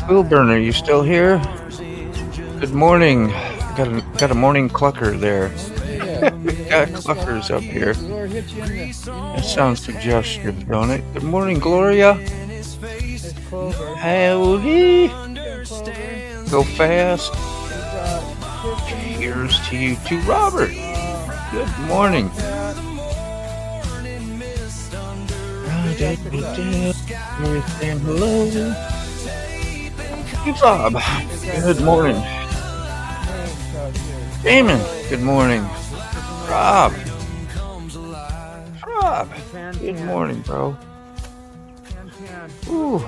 Wheel burner, you still here? Good morning. Got a morning clucker there. We got cluckers up here. That sounds suggestive, don't it? Good morning, Gloria. Howdy. Go fast. Cheers to you too, Robert. Good morning. Saying hello. Hey, Bob. Good morning. Damon. Good morning. Rob. Good morning, bro. Ooh.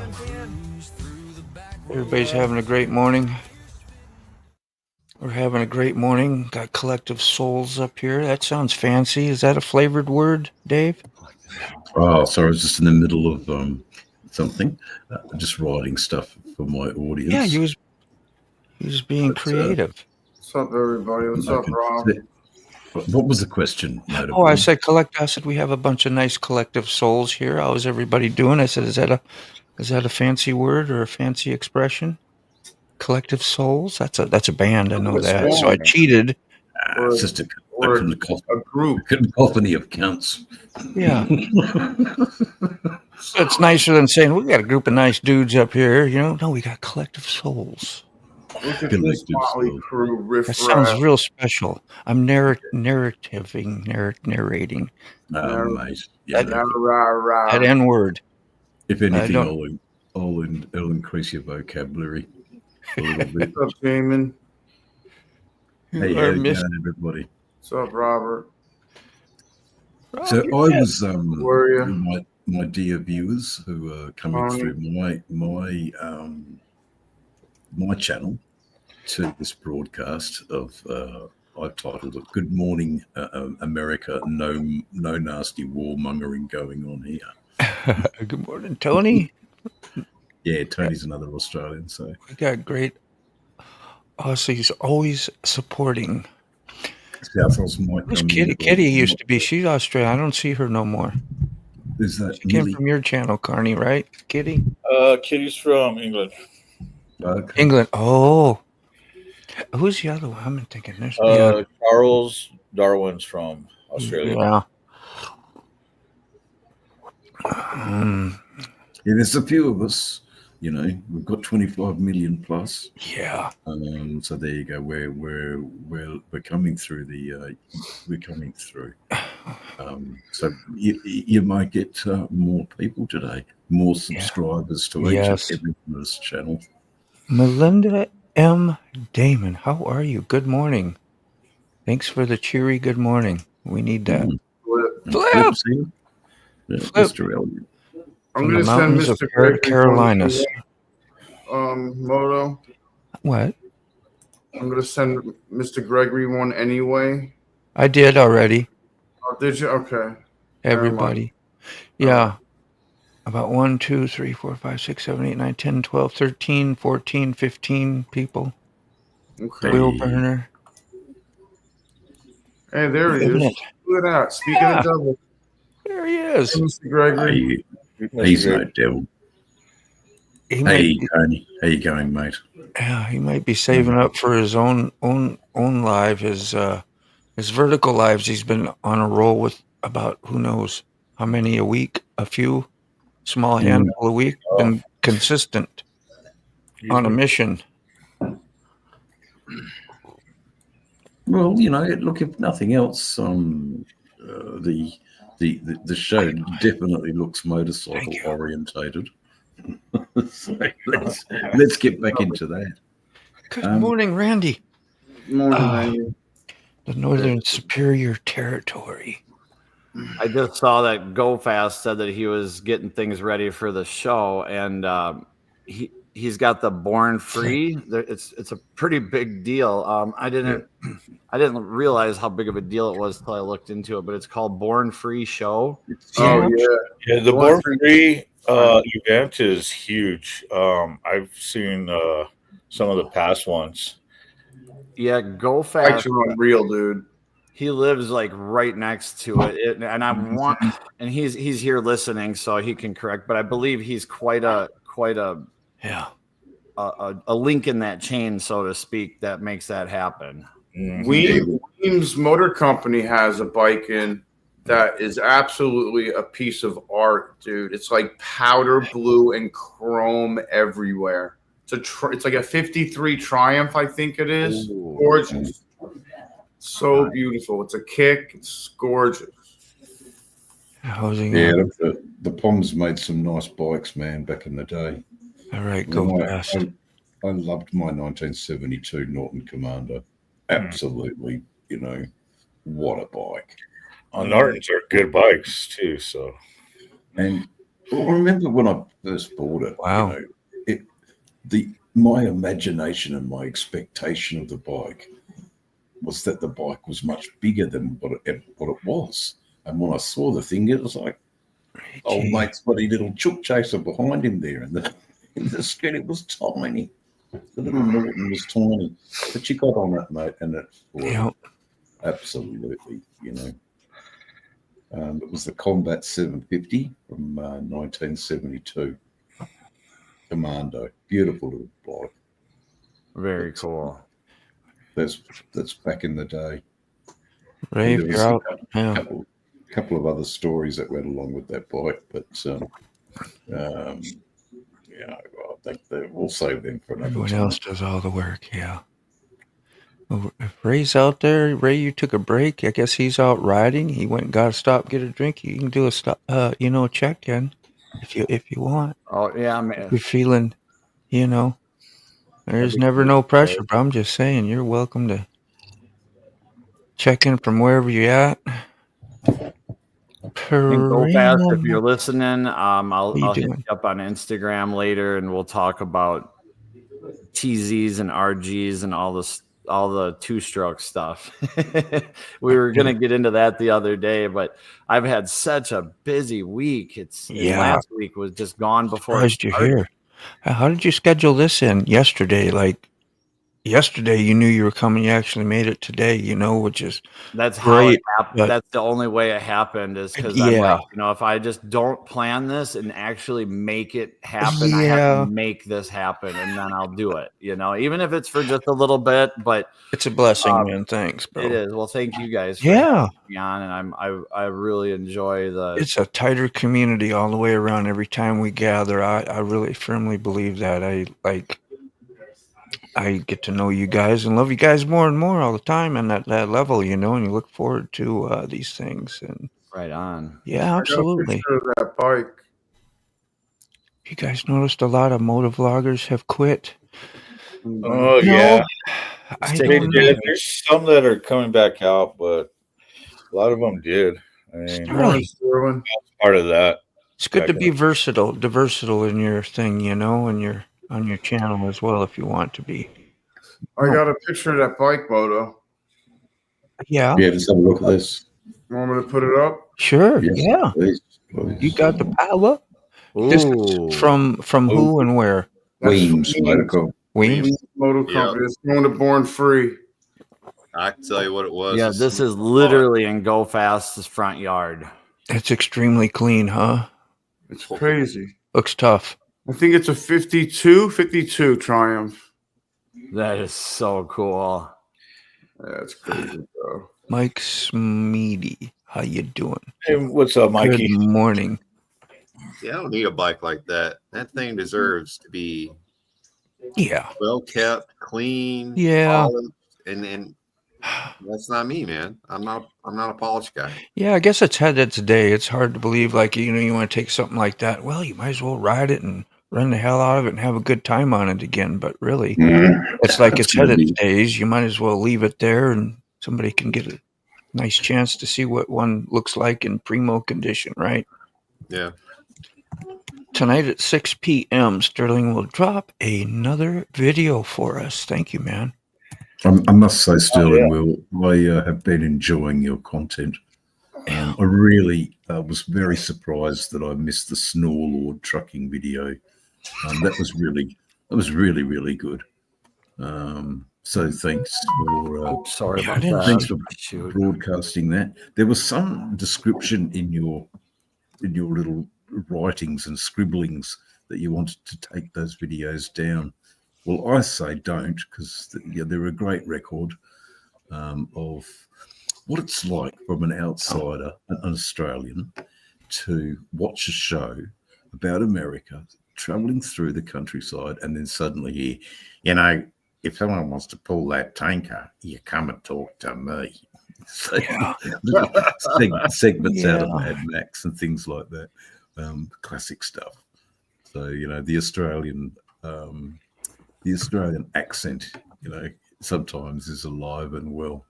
Everybody's having a great morning. We're having a great morning. Got Collective Souls up here. That sounds fancy. Is that a flavored word, Dave? Oh, sorry. I was just in the middle of something. Just writing stuff for my audience. Yeah, he was being creative. What's up, everybody? What's up, Rob? What was the question? Oh, I said I said we have a bunch of nice collective souls here. How's everybody doing? I said, is that a fancy word or a fancy expression? Collective Souls? That's a band. I know that. So I cheated. It's just a group. A cacophony of counts. Yeah. It's nicer than saying we got a group of nice dudes up here. No, we got Collective Souls. Look at this motley crew riff. That sounds real special. I'm narrating. Mate. Yeah, that N word. If anything, I'll increase your vocabulary a little bit. What's up, Damon? Hey, how you doing, everybody? What's up, Robert? So I was my dear viewers who are coming through my channel to this broadcast of I've titled it "Good Morning America." No nasty warmongering going on here. Good morning, Tony. Yeah, Tony's another Australian. So we got great. Oh, so he's always supporting. Kitty used to be. She's Australian. I don't see her no more. Is that she came from your channel, Carney, right? Kitty? Kitty's from England. Okay. England. Oh. Who's the other one? I'm thinking there's Charles Darwin's from Australia. Yeah. Yeah, there's a few of us. We've got 25 million plus. Yeah. So there you go. We're coming through we're coming through. So you might get more people today, more subscribers to each and every one of this channel. Melinda M. Damon, how are you? Good morning. Thanks for the cheery good morning. We need that. Flip. Mr. Elliott. I'm going to send Mr. Greg Carolinas. Moto. What? I'm going to send Mr. Gregory one anyway. I did already. Oh, did you? Okay. Everybody. Yeah. About 1, 2, 3, 4, 5, 6, 7, 8, 9, 10, 12, 13, 14, 15 people. Okay. Wheel burner. Hey, there he is. Look at that. Speaking of devil. There he is. Hey, Mr. Gregory. He's no devil. Hey, Tony. How you going, mate? Yeah, he might be saving up for his own live, his vertical lives. He's been on a roll with about who knows how many a week, a few, small handful a week. Been consistent on a mission. Well, look, if nothing else, the show definitely looks motorcycle orientated. So let's get back into that. Good morning, Randy. Good morning, Randy. The Northern Superior Territory. I just saw that Go Fast said that he was getting things ready for the show, and he's got the Born Free. It's a pretty big deal. I didn't realize how big of a deal it was until I looked into it. But it's called Born Free Show. Oh yeah. The Born Free event is huge. I've seen some of the past ones. Yeah, Go Fast. Actually, unreal, dude. He lives like right next to it, and I want, and he's here listening, so he can correct. But I believe he's quite a Yeah. a link in that chain, so to speak, that makes that happen. Weems Motor Company has a bike in that is absolutely a piece of art, dude. It's like powder blue and chrome everywhere. It's like a 53 Triumph, I think it is. Ooh. Gorgeous. So beautiful. It's a kick. It's gorgeous. Housing. Yeah, the Poms made some nice bikes, man, back in the day. All right, go fast. I loved my 1972 Norton Commander. Absolutely, what a bike. Nortons are good bikes too. So, And I remember when I first bought it. Wow. My imagination and my expectation of the bike was that the bike was much bigger than what it was. And when I saw the thing, it was like, old mate's bloody little chook chaser behind him there, and the skin, it was tiny. The little Norton was tiny, but you got on it, mate, and it absolutely, it was the Combat 750 from 1972. Commando, beautiful little bike. Very cool. That's back in the day. Ray, if you're out. Yeah. Couple of other stories that went along with that bike, but I think we'll save them for another Everyone time. else does all the work. Yeah. Well, if Ray's out there, Ray, you took a break. I guess he's out riding. He went and got a stop, get a drink. You can do a stop, check in if you want. Oh yeah, man. You're feeling, there's never no pressure, but I'm just saying you're welcome to check in from wherever you're at. Go fast if you're listening. I'll hit doing? you up on Instagram later, and we'll talk about TZs and RGs and all the two-stroke stuff. We were gonna get into that the other day, but I've had such a busy week. Last week was just gone before. Surprised you're here. How did you schedule this in yesterday? Like yesterday, you knew you were coming. You actually made it today. Which is that's how great, it happened. That's the only way it happened is because I'm like, if I just don't plan this and actually make it happen, I have to make this happen, and then I'll do it. Even if it's for just a little bit, but it's a blessing, man. Thanks, bro. It is. Well, thank you guys for having me on, and I really enjoy It's a tighter community all the way around. Every time we gather, I really firmly believe that. I get to know you guys and love you guys more and more all the time, and that level, and you look forward to these things. And right on. Yeah, absolutely. I got a picture of that bike. You guys noticed a lot of motovloggers have quit? Oh yeah, there's some that are coming back out, but a lot of them did. I mean, part of that. It's good to be versatile in your thing, and you're on your channel as well if you want to be. I got a picture of that bike, Moto. Yeah. Yeah, let's have a look at this. You want me to put it up? Sure. Yes, yeah. Please. You got the power. Ooh. This is from who and where? Weems Motor. Weems Motor Company. It's going to Born Free. I can tell you what it was. Yeah, this is literally in Go Fast's front yard. It's extremely clean, huh? It's crazy. Looks tough. I think it's a 52 Triumph. That is so cool. That's crazy, bro. Mike Smeedy, how you doing? Hey, what's up, Mikey? Good morning. See, I don't need a bike like that. That thing deserves to be well kept, clean, polished, and that's not me, man. I'm not a polished guy. Yeah, I guess it's had its day. It's hard to believe, like, you want to take something like that. Well, you might as well ride it and run the hell out of it and have a good time on it again. But really, it's like it's had its days. You might as well leave it there and somebody can get a nice chance to see what one looks like in primo condition, right? Yeah. Tonight at 6 p.m., Sterling will drop another video for us. Thank you, man. I must say, Sterling, Will, I have been enjoying your content. I really was very surprised that I missed the Snorlord trucking video. That was really, really good. So thanks for sorry about didn't- that. thanks for Shoot. broadcasting that. There was some description in your little writings and scribblings that you wanted to take those videos down. Well, I say don't, because they're a great record of what it's like from an outsider, an Australian, to watch a show about America traveling through the countryside and then suddenly hear, you know, if someone wants to pull that tanker, you come and talk to me. So, segments out of Mad Max and things like that, classic stuff. So the Australian accent, sometimes is alive and well,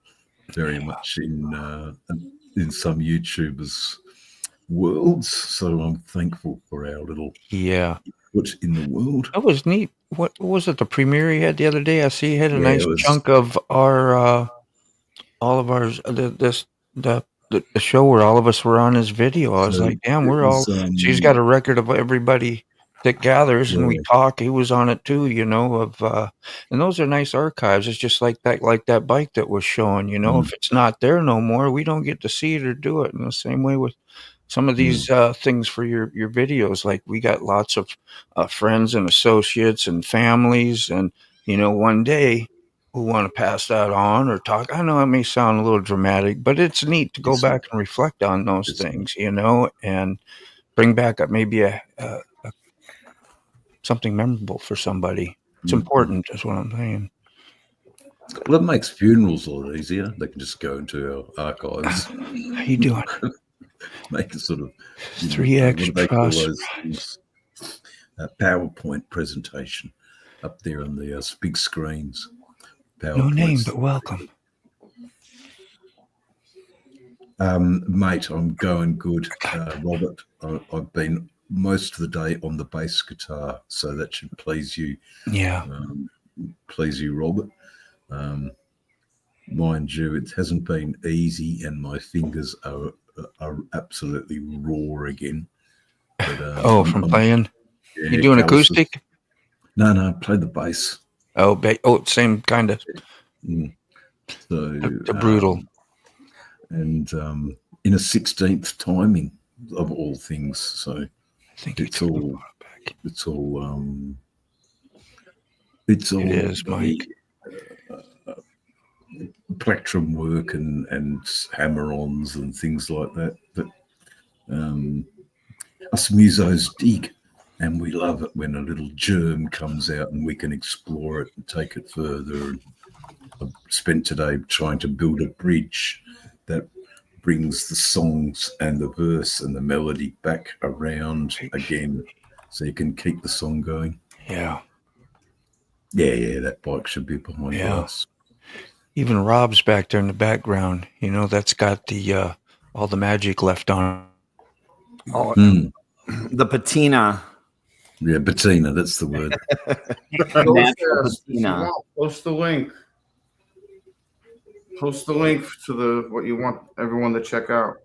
very much in some YouTubers' worlds. So I'm thankful for our little foot in the world. That was neat. What was it? The premiere he had the other day. I see he had a nice it was- chunk of our all of ours. The show where all of us were on his video. I was So like, damn, it we're all. was, So he's got a record of everybody that gathers and we Yeah. talk. He was on it too, and those are nice archives. It's just like that bike that was showing. If it's not there no more, we don't get to see it or do it. In the same way with some of these things for your videos, like we got lots of friends and associates and families, and one day who want to pass that on or talk. I know it may sound a little dramatic, but it's neat to go back and reflect on those things, and bring back maybe a something memorable for somebody. It's important, is what I'm saying. Well, it makes funerals a lot easier. They can just go into our archives. How you doing? Make a sort of 3X what do they call trust. those things? PowerPoint presentation up there on the big screens. No name, PowerPoints. but welcome. Mate, I'm going good. Robert, I've been most of the day on the bass guitar, so that should please you. Yeah. Please you, Robert. Mind you, it hasn't been easy, and my fingers are absolutely raw again. But, From playing? Yeah, You doing calluses. acoustic? No, I play the bass. Same kind of. So The brutal. and in a 16th timing of all things. So I think it's all It is, Mike. plectrum work and hammer-ons and things like that. But us musos dig, and we love it when a little germ comes out and we can explore it and take it further. And I've spent today trying to build a bridge that brings the songs and the verse and the melody back around again, so you can keep the song going. Yeah. Yeah, that bike should be behind us. Even Rob's back there in the background. That's got the all the magic left on. Oh, the patina. Yeah, patina, that's the word. Patina. Post the link. Post the link to what you want everyone to check out.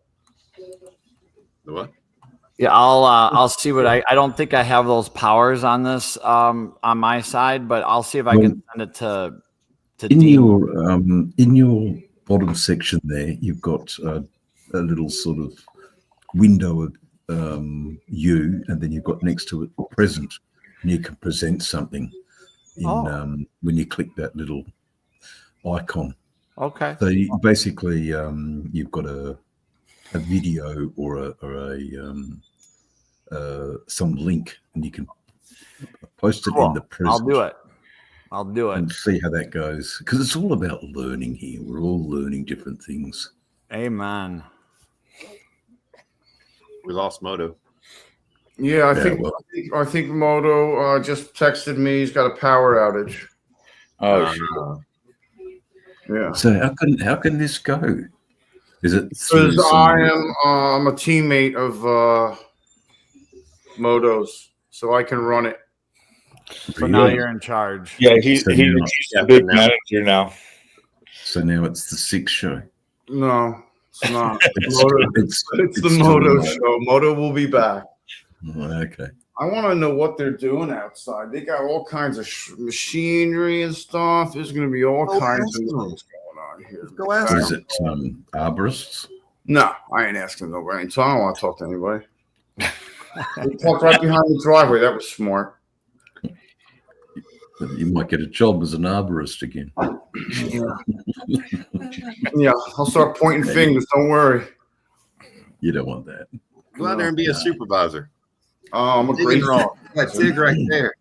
The what? Yeah, I'll see what I don't think I have those powers on this on my side, but I'll see if I can send it to in your bottom section there, you've got a little sort of window of you, and then you've got next to it present, and you can present something in when you click that little icon. Okay. So basically, you've got a video or some link, and you can post it in the present. I'll do it and see how that goes, because it's all about learning here. We're all learning different things. Amen. We lost Moto. Yeah, I think Moto just texted me. He's got a power outage. Oh, Yeah. So how can this go? Is it Because I'm a teammate of Moto's, so I can run it. So now you're in charge. yeah, he's a big manager now. So now it's the 6 show. No, it's not. It's It's the Moto show. Moto will be back. okay. I want to know what they're doing outside. They got all kinds of machinery and stuff. There's going to be all kinds of things going on here. Go ask Is them. it arborists? No, I ain't asking nobody. So I don't want to talk to anybody. We talked right behind the driveway. That was smart. You might get a job as an arborist again. Yeah, I'll start pointing fingers. Don't worry. You don't want that. Go out there and be a supervisor. Oh, I'm a Dig great it wrong. That dig right there.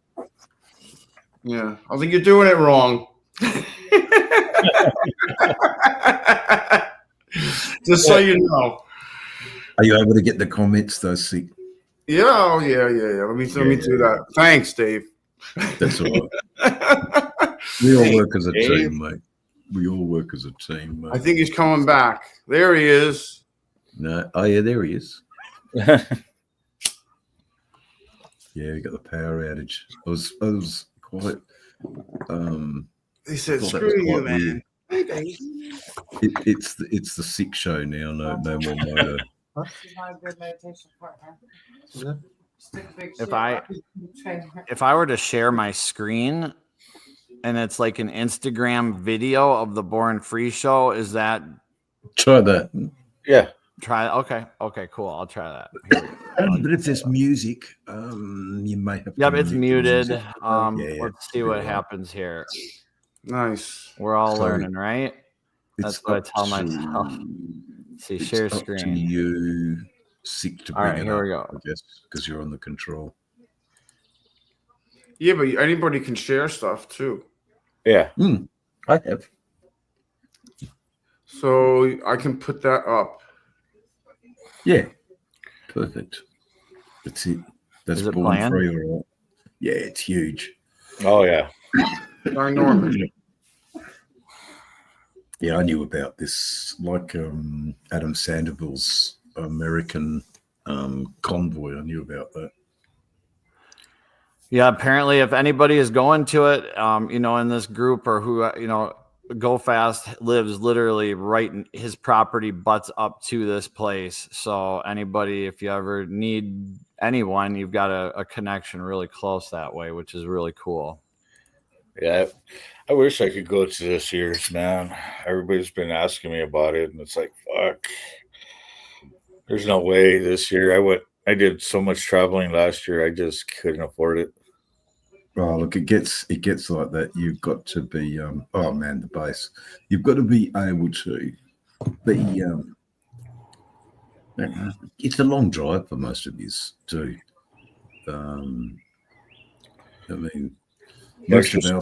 Yeah, I think you're doing it wrong. Just so you know. Are you able to get the comments though, Sick? Yeah, oh, yeah. Let me do that. Thanks, Dave. That's all right. We all work as a team, mate. We all work as a team, mate. I think he's coming back. There he is. No, oh yeah, there he is. Yeah, we got the power outage. I was quite. He said, thought that "Screw was you, quite man." weird. It's the Sick show now. No more motor. She's not a good meditation partner. Stick a big If shit I- up, train her. If I were to share my screen and it's like an Instagram video of the Born Free show, is that Try that. Yeah. try? Okay, cool. I'll try that. Here we go. But if there's music, you may have. Yep, to it's mute the muted. music. Yeah. Let's see what happens here. Nice. We're all Sorry. learning, right? It's That's what I up tell to- myself. See, it's share up to screen. you, Sick, to All bring right, it here up, we go. I guess, because you're on the control. Yeah, but anybody can share stuff too. Yeah. I have. So I can put that up. Yeah. Perfect. That's it. That's Is it Born planned? Free, all right. Yeah, it's huge. Oh yeah. Ginormous. Yeah, I knew about this, like Adam Sandoval's American convoy. I knew about that. Yeah, apparently, if anybody is going to it, in this group or who, Go Fast lives literally right in his property butts up to this place. So anybody, if you ever need anyone, you've got a connection really close that way, which is really cool. Yeah. I wish I could go to this year's, man. Everybody's been asking me about it, and it's like, fuck. There's no way this year. I did so much traveling last year. I just couldn't afford it. Oh, look, it gets like that. You've got to be, oh man, the base. You've got to be able to be. It's a long drive for most of you too. I mean, most of our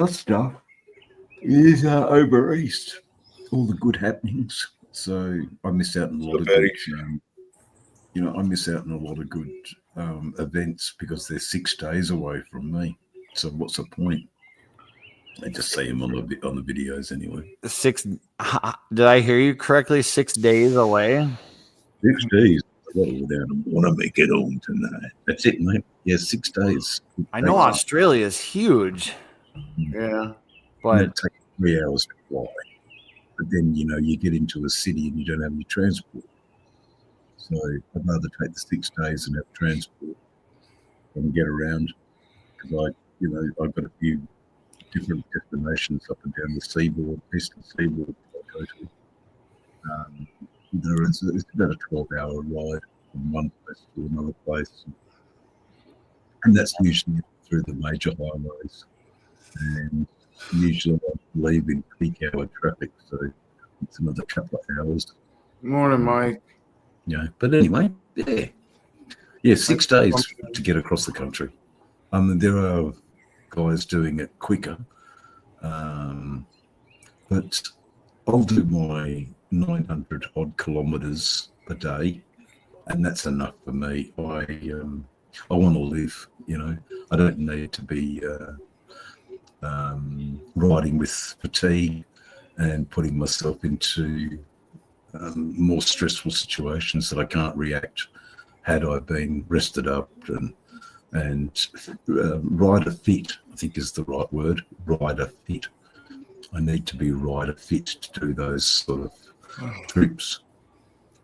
stuff is over east. All the good happenings. So I miss out on a lot of good. I miss out on a lot of good events because they're 6 days away from me. So what's the point? I just see them on the videos anyway. Did I hear you correctly? 6 days away? 6 days. I want to make it home tonight. That's it, mate. Yeah, 6 days. I know Australia is huge, Yeah. but it takes 3 hours to fly. But then, you get into a city and you don't have any transport. So I'd rather take the 6 days and have transport and get around because I've got a few different destinations up and down the seaboard, eastern seaboard I go to. It's about a 12-hour ride from one place to another place. And that's usually through the major highways. And usually I leave in peak hour traffic, so it's another couple of hours. Morning, Mike. But anyway, yeah, 6 days to get across the country. There are guys doing it quicker, but I'll do my 900 odd kilometers a day, and that's enough for me. I want to live. I don't need to be riding with fatigue and putting myself into more stressful situations that I can't react had I been rested up and rider fit, I think is the right word, rider fit. I need to be rider fit to do those sort of trips.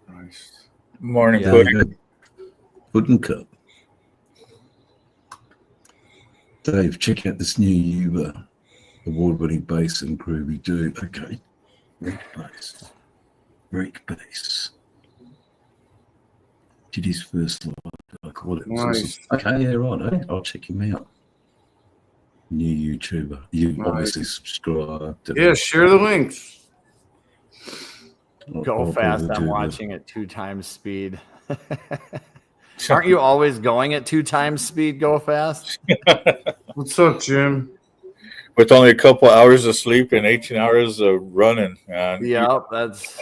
Nice. Morning, Yeah. Cody. Pudding Cup. Dave, check out this new Uber award-winning bass and groovy dude. Okay. Reek bass. Reek bass. Did his first live. I call it. Nice. Okay, yeah, right. Eh? I'll check him out. New YouTuber. You obviously subscribe to Yeah, share the links. Go fast. I'm watching at 2 times speed. Aren't you always going at 2 times speed? Go fast. What's up, Jim? With only a couple hours of sleep and 18 hours of running. Man. Yeah, that's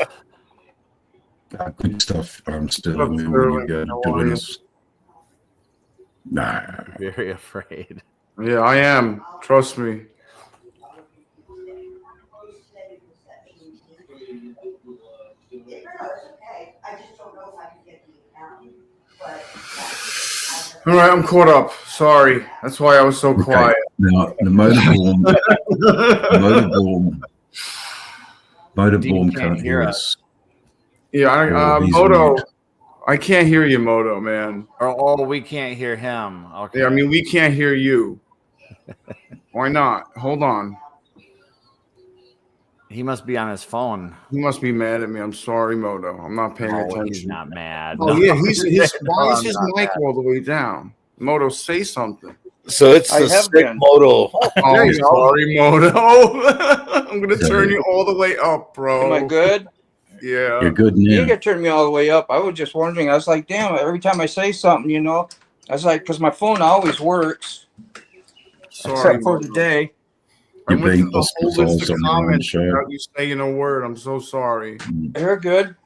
good stuff. I'm still Look, when you Sterling, go how doing are you? this. Nah. very afraid. Yeah, I am. Trust me. All right, I'm caught up. Sorry. That's why I was so quiet. Now, the Motorborn can't hear us. Yeah, He's Moto. mute. I can't hear you, Moto, man. Oh, we can't hear him. Okay. Yeah, I mean, we can't hear you. Why not? Hold on. He must be on his phone. He must be mad at me. I'm sorry, Moto. I'm not paying Oh, attention. he's not mad. Oh, yeah. Why is his I'm not mic mad. all the way down? Moto, say something. So it's I the have sick been. moto. Oh, sorry, Moto. I'm going to turn you all the way up, bro. Am I good? Yeah. You're good You now. didn't get turned me all the way up. I was just wondering. I was like, damn, every time I say something, you know, I was like, because my phone always works, Sorry, except for Moto. today. I You're went being through the whole list hospitalized of on your own comments show. without you saying a word. I'm so sorry. You're good.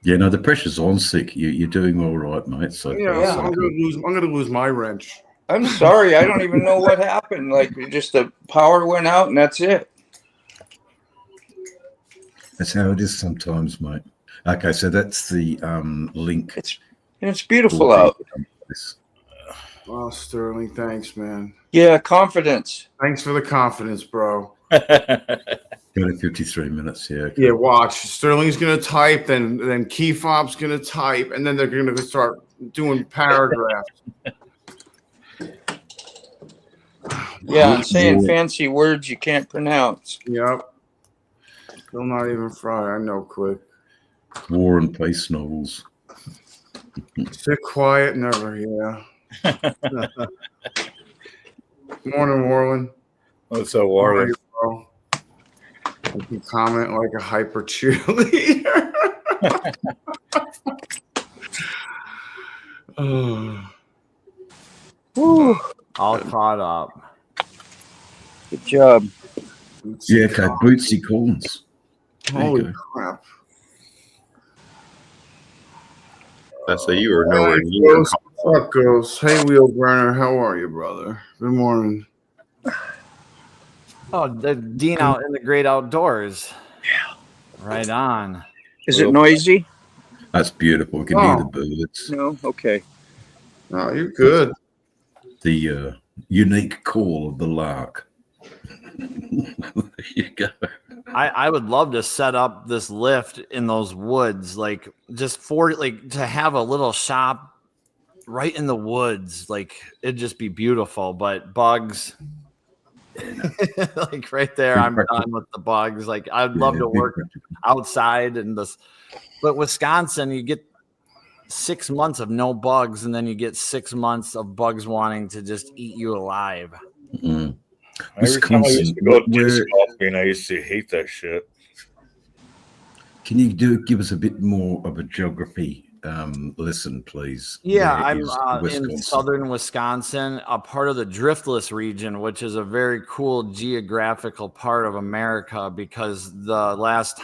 Yeah, no, the pressure's on, Sick. You're doing all right, mate. So Yeah, Yeah. I'm gonna lose my wrench. I'm sorry. I don't even know what happened. Like, just the power went out, and that's it. that's how it is sometimes, mate. Okay, so that's the link. It's beautiful out. Oh, Sterling, thanks, man. Yeah, confidence. Thanks for the confidence, bro. Go to 53 minutes, yeah. Okay. Yeah, watch. Sterling's gonna type, then Key Fob's gonna type, and then they're gonna start doing paragraphs. Yeah, I'm saying fancy words you can't pronounce. Yep. Still not even fry. I know, quick. War and peace novels. Sit quiet, never. Yeah. Morning, Warland. What's up, How are Warren? you, bro? You can comment like a hyper cheerleader. Woo. All caught up. Good job. Yeah, okay. Bootsy Collins. There you Holy go. crap. So you were nowhere Hey, near. Ghost. What's up, Ghost? Hey, Wheelburner. How are you, brother? Good morning. Oh, the Dean out in the great outdoors. Yeah. Right on. Is it noisy? That's beautiful. We can hear the birds. No. Okay. No, you're good. The unique call of the lark. There you go. I would love to set up this lift in those woods, like just for like to have a little shop right in the woods. Like it'd just be beautiful. But bugs, like right there, I'm done with the bugs. Like I'd love to work outside and this, but Wisconsin, you get 6 months of no bugs, and then you get 6 months of bugs wanting to just eat you alive. Mm. Every time I used to go disc golfing, I used to hate that shit. Can you give us a bit more of a geography lesson, please? Yeah, Where I'm is in Wisconsin? southern Wisconsin, a part of the Driftless region, which is a very cool geographical part of America because the last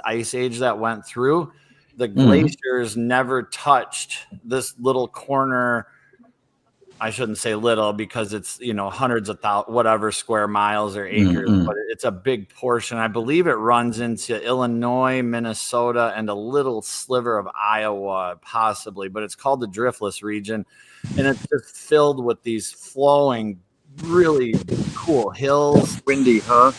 ice age that went through, the glaciers never touched this little corner. I shouldn't say little because it's, hundreds of whatever square miles or acres, but it's a big portion. I believe it runs into Illinois, Minnesota, and a little sliver of Iowa, possibly, but it's called the Driftless region. And it's just filled with these flowing, really cool hills. Windy, huh?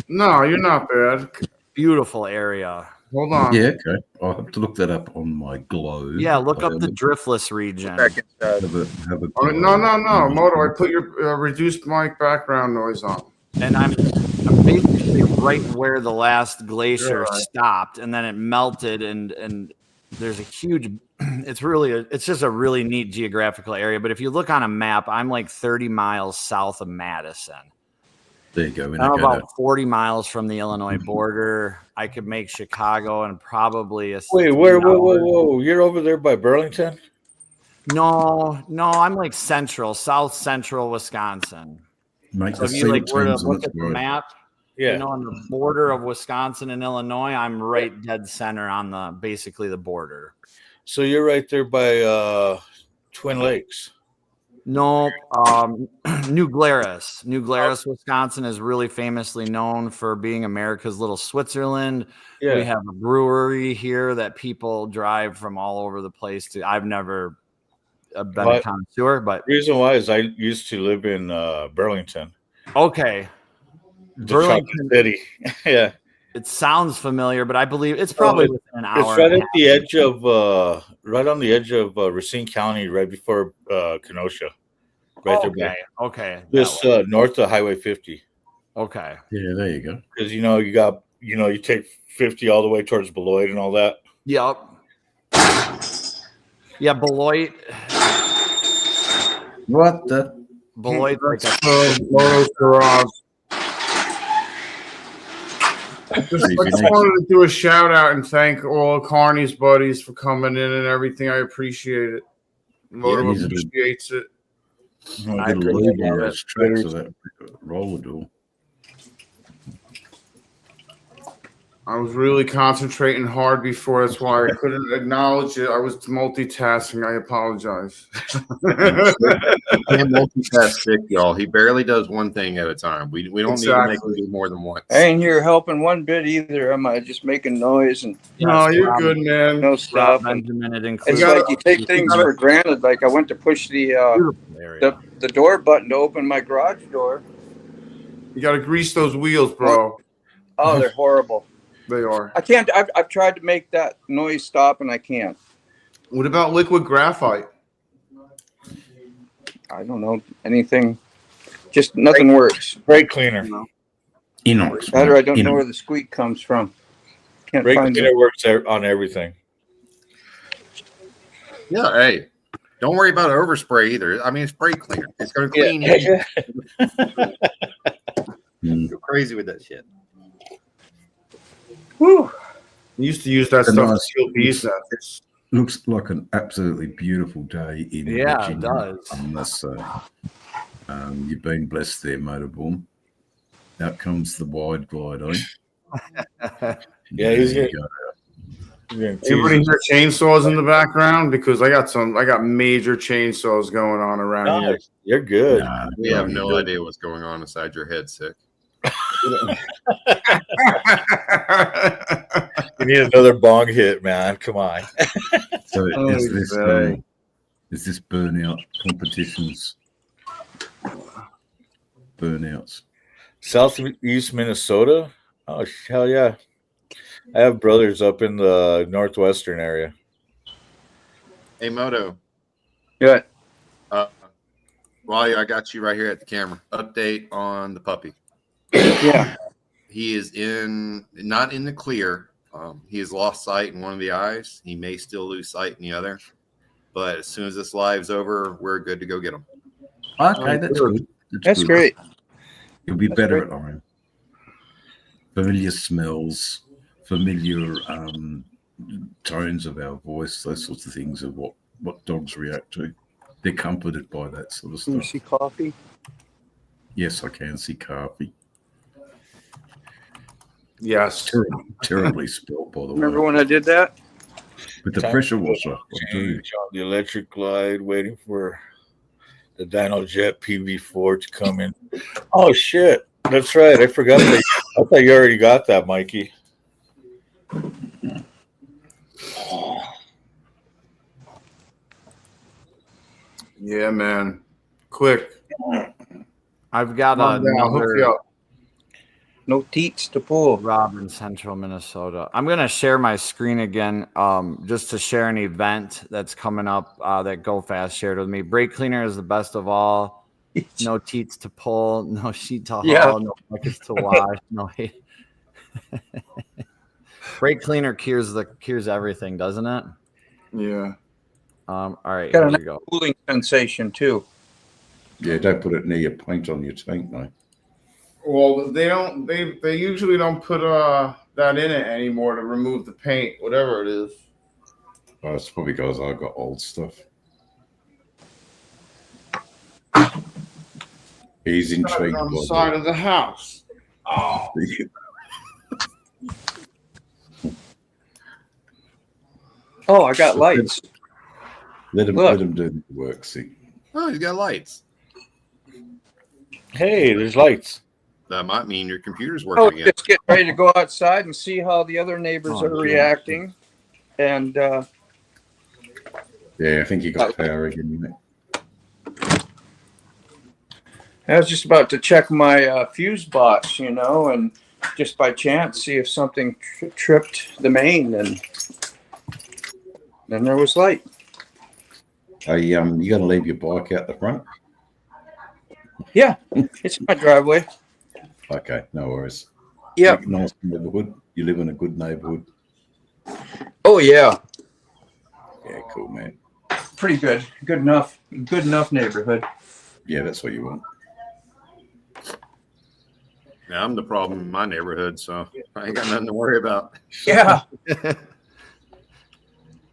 No, you're not bad. Beautiful area. Hold on. Yeah, okay. I'll have to look that up on my globe. Yeah, look up the driftless region. Have a Oh, no, Moto. I put your reduced mic background noise on. And I'm basically right where the last glacier stopped, and then it melted, and there's a huge. It's just a really neat geographical area. But if you look on a map, I'm like 30 miles south of Madison. There you go. I'm about 40 miles from the Illinois border. I could make Chicago and probably Wait, whoa! You're over there by Burlington? No, I'm like south central Wisconsin. Mate, So if you like were to look at the map, on the border of Wisconsin and Illinois, I'm right dead center on basically the border. So you're right there by Twin Lakes. No, New Glarus. New Glarus, Wisconsin is really famously known for being America's little Switzerland. Yeah. We have a brewery here that people drive from all over the place to. I've never been a connoisseur, but the reason why is I used to live in Burlington. Okay. Burlington City. Yeah. It sounds familiar, but I believe it's probably within an hour. It's right at the edge of right on the edge of Racine County, right before Kenosha. Right there. Okay. Just north of Highway 50. Okay. Yeah, there you go. Because you take 50 all the way towards Beloit and all that. Yep. Yeah, Beloit. What the? Beloit. Moto's garage. I just wanted to do a shout out and thank all Carney's buddies for coming in and everything. I appreciate it. Moto appreciates it. I appreciate that roller door. I was really concentrating hard before. That's why I couldn't acknowledge it. I was multitasking. I apologize. He can't multitask sick, y'all. He barely does one thing at a time. We don't need to make him do more than one. I ain't here helping one bit either. I'm just making noise and. No, you're good, man. No stuff. It's like you take things for granted. Like I went to push the door button to open my garage door. You got to grease those wheels, bro. Oh, they're horrible. They are. I can't. I've tried to make that noise stop, and I can't. What about liquid graphite? I don't know anything. Just nothing works. Brake cleaner. Inox. Better. I don't know where the squeak comes from. Can't brake find cleaner it. works on everything. Yeah. Hey, don't worry about overspray either. I mean, it's brake cleaner. It's going to clean you. Go crazy with that shit. Whew. You used to use that stuff to seal bees nests. Looks like an absolutely beautiful day in Virginia, it does. I must say. You've been blessed there, Motorborn. Out comes the wide glide, eh? Yeah, he's good. Everybody hear chainsaws in the background? Because I got major chainsaws going on around here. You're good. We have no idea what's going on inside your head, Sick. You need another bong hit, man. Come on. So is this burnout competitions? Burnouts. Southeast Minnesota? Oh, hell yeah. I have brothers up in the northwestern area. Hey, Moto. Yeah. Well, I got you right here at the camera. Update on the puppy. Yeah. He is not in the clear. He has lost sight in one of the eyes. He may still lose sight in the other. But as soon as this live's over, we're good to go get him. Okay, that's good. That's great. You'll be better at Iron. Familiar smells, familiar tones of our voice, those sorts of things of what dogs react to. They're comforted by that sort of stuff. Can you see coffee? Yes, I can see coffee. Yes. Terribly spilled, by the way. Remember when I did that? With the pressure washer. The electric glide, waiting for the Dino Jet PV4 to come in. Oh, shit. That's right. I forgot. I thought you already got that, Mikey. Yeah, man. Quick. I've got No teats to pull. Rob in Central Minnesota. I'm gonna share my screen again, just to share an event that's coming up that Go Fast shared with me. Brake cleaner is the best of all. No teats to pull, no sheet to haul, no buckets to wash, no. Brake cleaner cures everything, doesn't it? Yeah. All right, Got here a we go. cooling sensation too. Yeah, don't put it near your paint on your tank, though. Well, they don't. They usually don't put that in it anymore to remove the paint, whatever it is. Oh, it's probably because I've got old stuff. He's intrigued On the by side of the house. Oh. Oh, I got lights. Let him do the work. See. Oh, he's got lights. Hey, there's lights. That might mean your computer's Oh, working again. just get ready to go outside and see how the other neighbors are reacting. And Yeah, I think you got power again, didn't it? I was just about to check my fuse box, and just by chance see if something tripped the main, and then there was light. You gonna leave your bike out the front? Yeah, it's my driveway. Okay, no worries. Yeah. Nice neighborhood. You live in a good neighborhood. Oh yeah, Yeah, cool, man. pretty good. Good enough neighborhood. Yeah, that's what you want. Yeah, I'm the problem in my neighborhood, so I ain't got nothing to worry about. Yeah.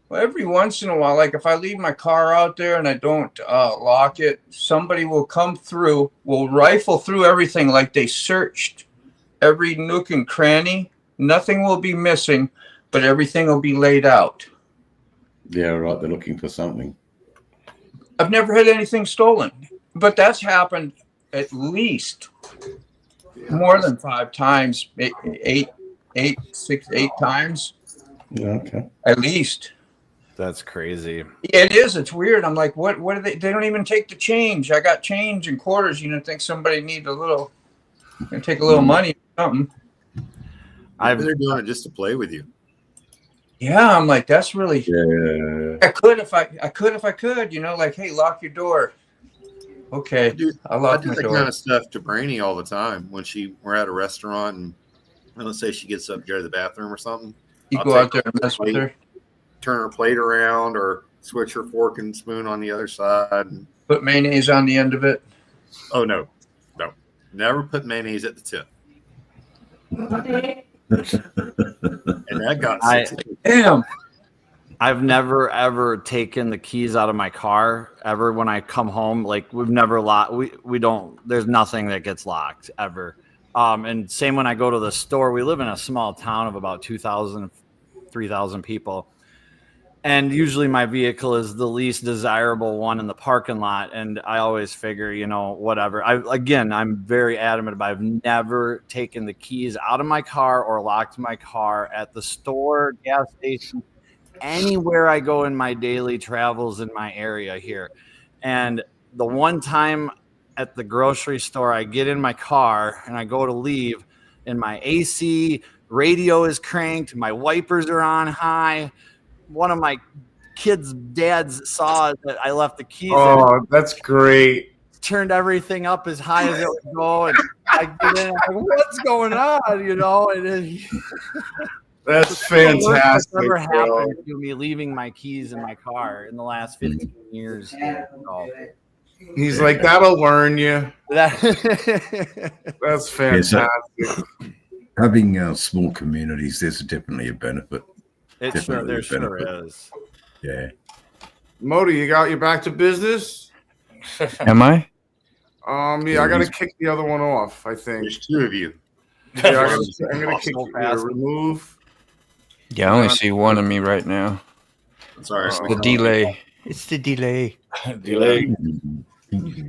Well, every once in a while, like if I leave my car out there and I don't lock it, somebody will come through, will rifle through everything like they searched every nook and cranny. Nothing will be missing, but everything will be laid out. Yeah, right. They're looking for something. I've never had anything stolen, but that's happened at least more than 5 times, 8 times. Yeah, okay. At least. That's crazy. It is. It's weird. I'm like, what are they? They don't even take the change. I got change and quarters. Think somebody needs a little, take a little money or something. They're doing it just to play with you. Yeah, I'm like, that's really. Yeah. I could if I could. Like, hey, lock your door. Okay, I I lock do my that door. kind of stuff to Brainy all the time when we're at a restaurant and let's say she gets up to go to the bathroom or something. You I'll go take out there and mess with her. Turn her plate around or switch her fork and spoon on the other side. And, Put mayonnaise on the end of it. oh, no. Never put mayonnaise at the tip. And that got Damn. I've never ever taken the keys out of my car ever when I come home. Like we've never locked. We don't. There's nothing that gets locked ever. And same when I go to the store. We live in a small town of about 2,000, 3,000 people, and usually my vehicle is the least desirable one in the parking lot. And I always figure, whatever. I'm very adamant about. I've never taken the keys out of my car or locked my car at the store, gas station, anywhere I go in my daily travels in my area here. And the one time at the grocery store, I get in my car and I go to leave and my AC radio is cranked. My wipers are on high. One of my kids' dads saw that I left the keys. Oh, that's great. Turned everything up as high as it would go. And I get in, I'm like, what's going on? And then That's fantastic. Never bro. happened to me leaving my keys in my car in the last 15 years. So, He's like, that'll learn you. That's fantastic. Having small communities, there's definitely a benefit. there sure is. Yeah. Modi, you got your back to business? Am I? Yeah, I gotta kick the other one off, I think. There's 2 of you. Yeah, I'm gonna kick So you. fast. Remove. Yeah, I only see one of me right now. Sorry. The delay. It's the delay. Delay.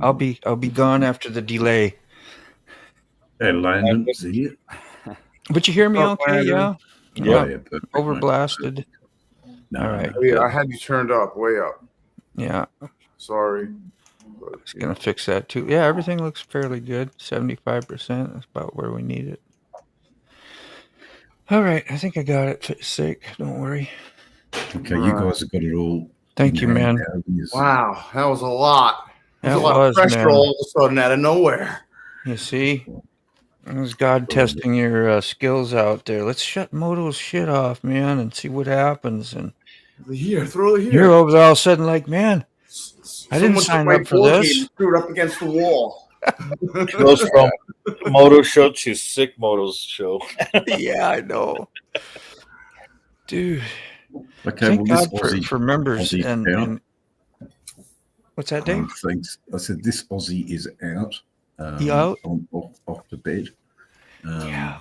I'll be gone after the delay. Hey, Landon, see you? But you hear me okay? Yeah. Yeah, perfect, Over mate. blasted. No, All right. Oh, yeah, I had you turned up, way up. Yeah. Sorry. It's gonna fix that too. Yeah, everything looks fairly good. 75%. That's about where we need it. All right, I think I got it. For sake, don't worry. Okay, you guys have got it all. Thank you, man. Wow, that was a lot. There's That a lot of was, pressure man. all of a sudden out of nowhere. You see, it was God testing your skills out there. Let's shut Moto's shit off, man, and see what happens. And Here, throw it you're here. over there all of a sudden like, man, I didn't Someone took sign my up for board this. game and threw it up against the wall. Goes from Moto show to Sick Moto's show. Yeah, I know, dude. Okay, Thank well, God for members Aussie and what's that, Dave? Thanks. I said this Aussie is out. He out? Off to bed. Yeah.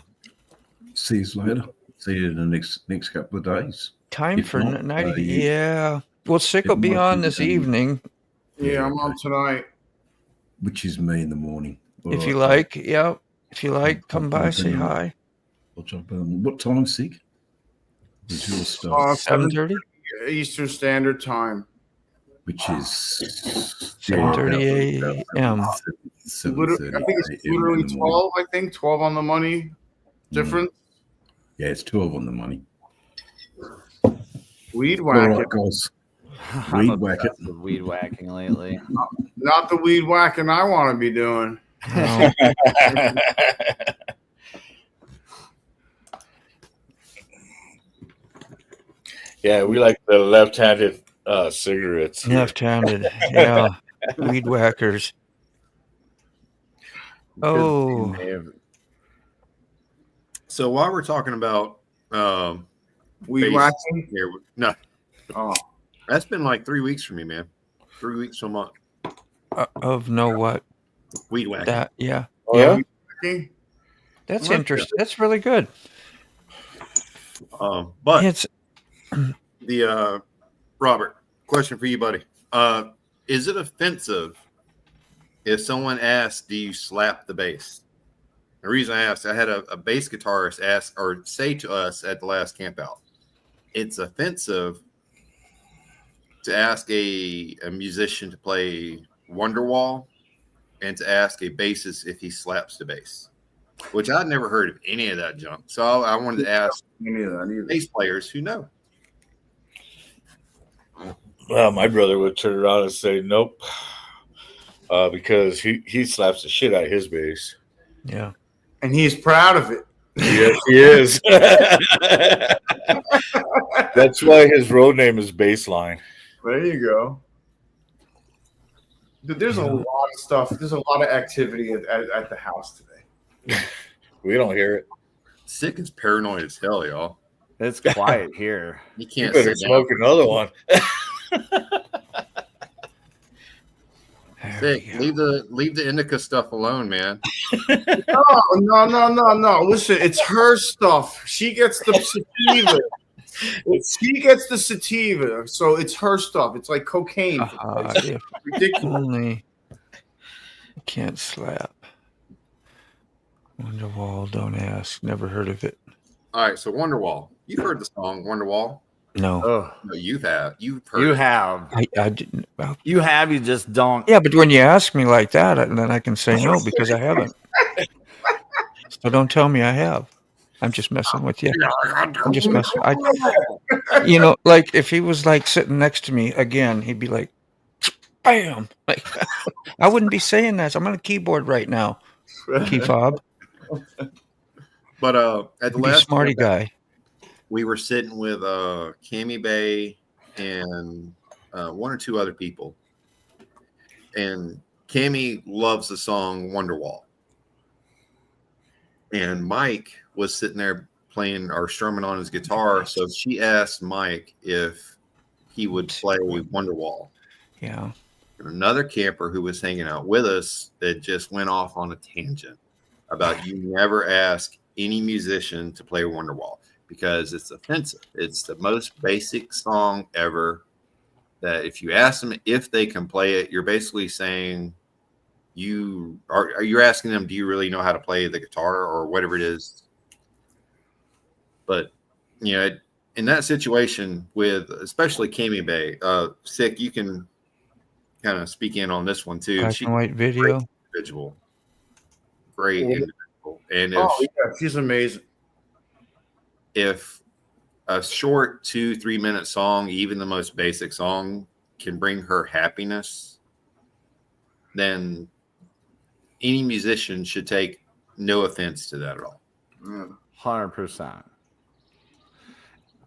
See you later. See you in the next couple of days. Time If for not, night. you- Yeah. Well, Sick will it be might on be this done. evening Yeah, I'm on tonight. Which is me in the morning. if you All right, like. Yeah. If you like, come by, say hi. I'll jump on. What time, Sig? Is your start? 7:30. Eastern Standard Time. Which is 7:30 a.m. I think it's literally 12. I think 12 on the money difference. Yeah, it's 12 on the money. Weed All whack right, it. guys. I'm Weed whack it. obsessed with weed whacking lately. Not the weed whacking I want to be doing. No. Yeah, we like the left-handed cigarettes. Left-handed. Yeah. Weed whackers. Oh. So while we're talking about Weed Base. whacking? here, no, Oh, that's been like 3 weeks for me, man. 3 weeks a month. Of know what? Weed whacking. That. Yeah. Oh, yeah? whacking? That's Like interesting. That's really good. But It's the Robert, question for you, buddy. Is it offensive if someone asks, "Do you slap the bass?" The reason I asked, I had a bass guitarist ask or say to us at the last camp out, it's offensive to ask a musician to play Wonderwall and to ask a bassist if he slaps the bass, which I'd never heard of any of that junk. So I wanted to ask Any of that either. bass players who know. Well, my brother would turn around and say, nope, because he slaps the shit out of his bass. yeah. And he's proud of it. Yes, he is. That's why his road name is Baseline. There you go. Dude, there's a lot of stuff. There's a lot of activity at the house today. We don't hear it. Sick is paranoid as hell, y'all. It's quiet here. You You can't better sit down. smoke another one. There Sick, we go. leave the indica stuff alone, man. No. Listen, it's her stuff. She gets the sativa. She gets the sativa, so it's her stuff. It's like cocaine. If Ridiculous. only I can't slap. Wonderwall, don't ask. Never heard of it. All right, so Wonderwall. You've heard the song Wonderwall. No. Oh, No, you've heard you it. have. I didn't. Well, You have. You just don't. yeah, but when you ask me like that, then I can say no because I haven't. So don't tell me I have. I'm just messing with you. I'm just messing. You know, like if he was like sitting next to me again, he'd be like, "Bam!" Like I wouldn't be saying that. I'm on a keyboard right now, key fob. But at the Be a last smarty camp, guy. we were sitting with Cammy Bay and one or two other people. And Cammy loves the song Wonderwall. And Mike was sitting there playing or strumming on his guitar. So she asked Mike if he would play Wonderwall. Yeah. And another camper who was hanging out with us that just went off on a tangent about you never ask any musician to play Wonderwall because it's offensive. It's the most basic song ever that if you ask them if they can play it, you're basically saying you're asking them, do you really know how to play the guitar or whatever it is? But, you know, in that situation with especially Cammy Bay, Sick, you can kind of speak in on this one too. Black She's and white a video. great individual. Great individual. And if Oh, yeah, she's amazing. if a short 2-3 minute song, even the most basic song, can bring her happiness, then any musician should take no offense to that at all. 100%.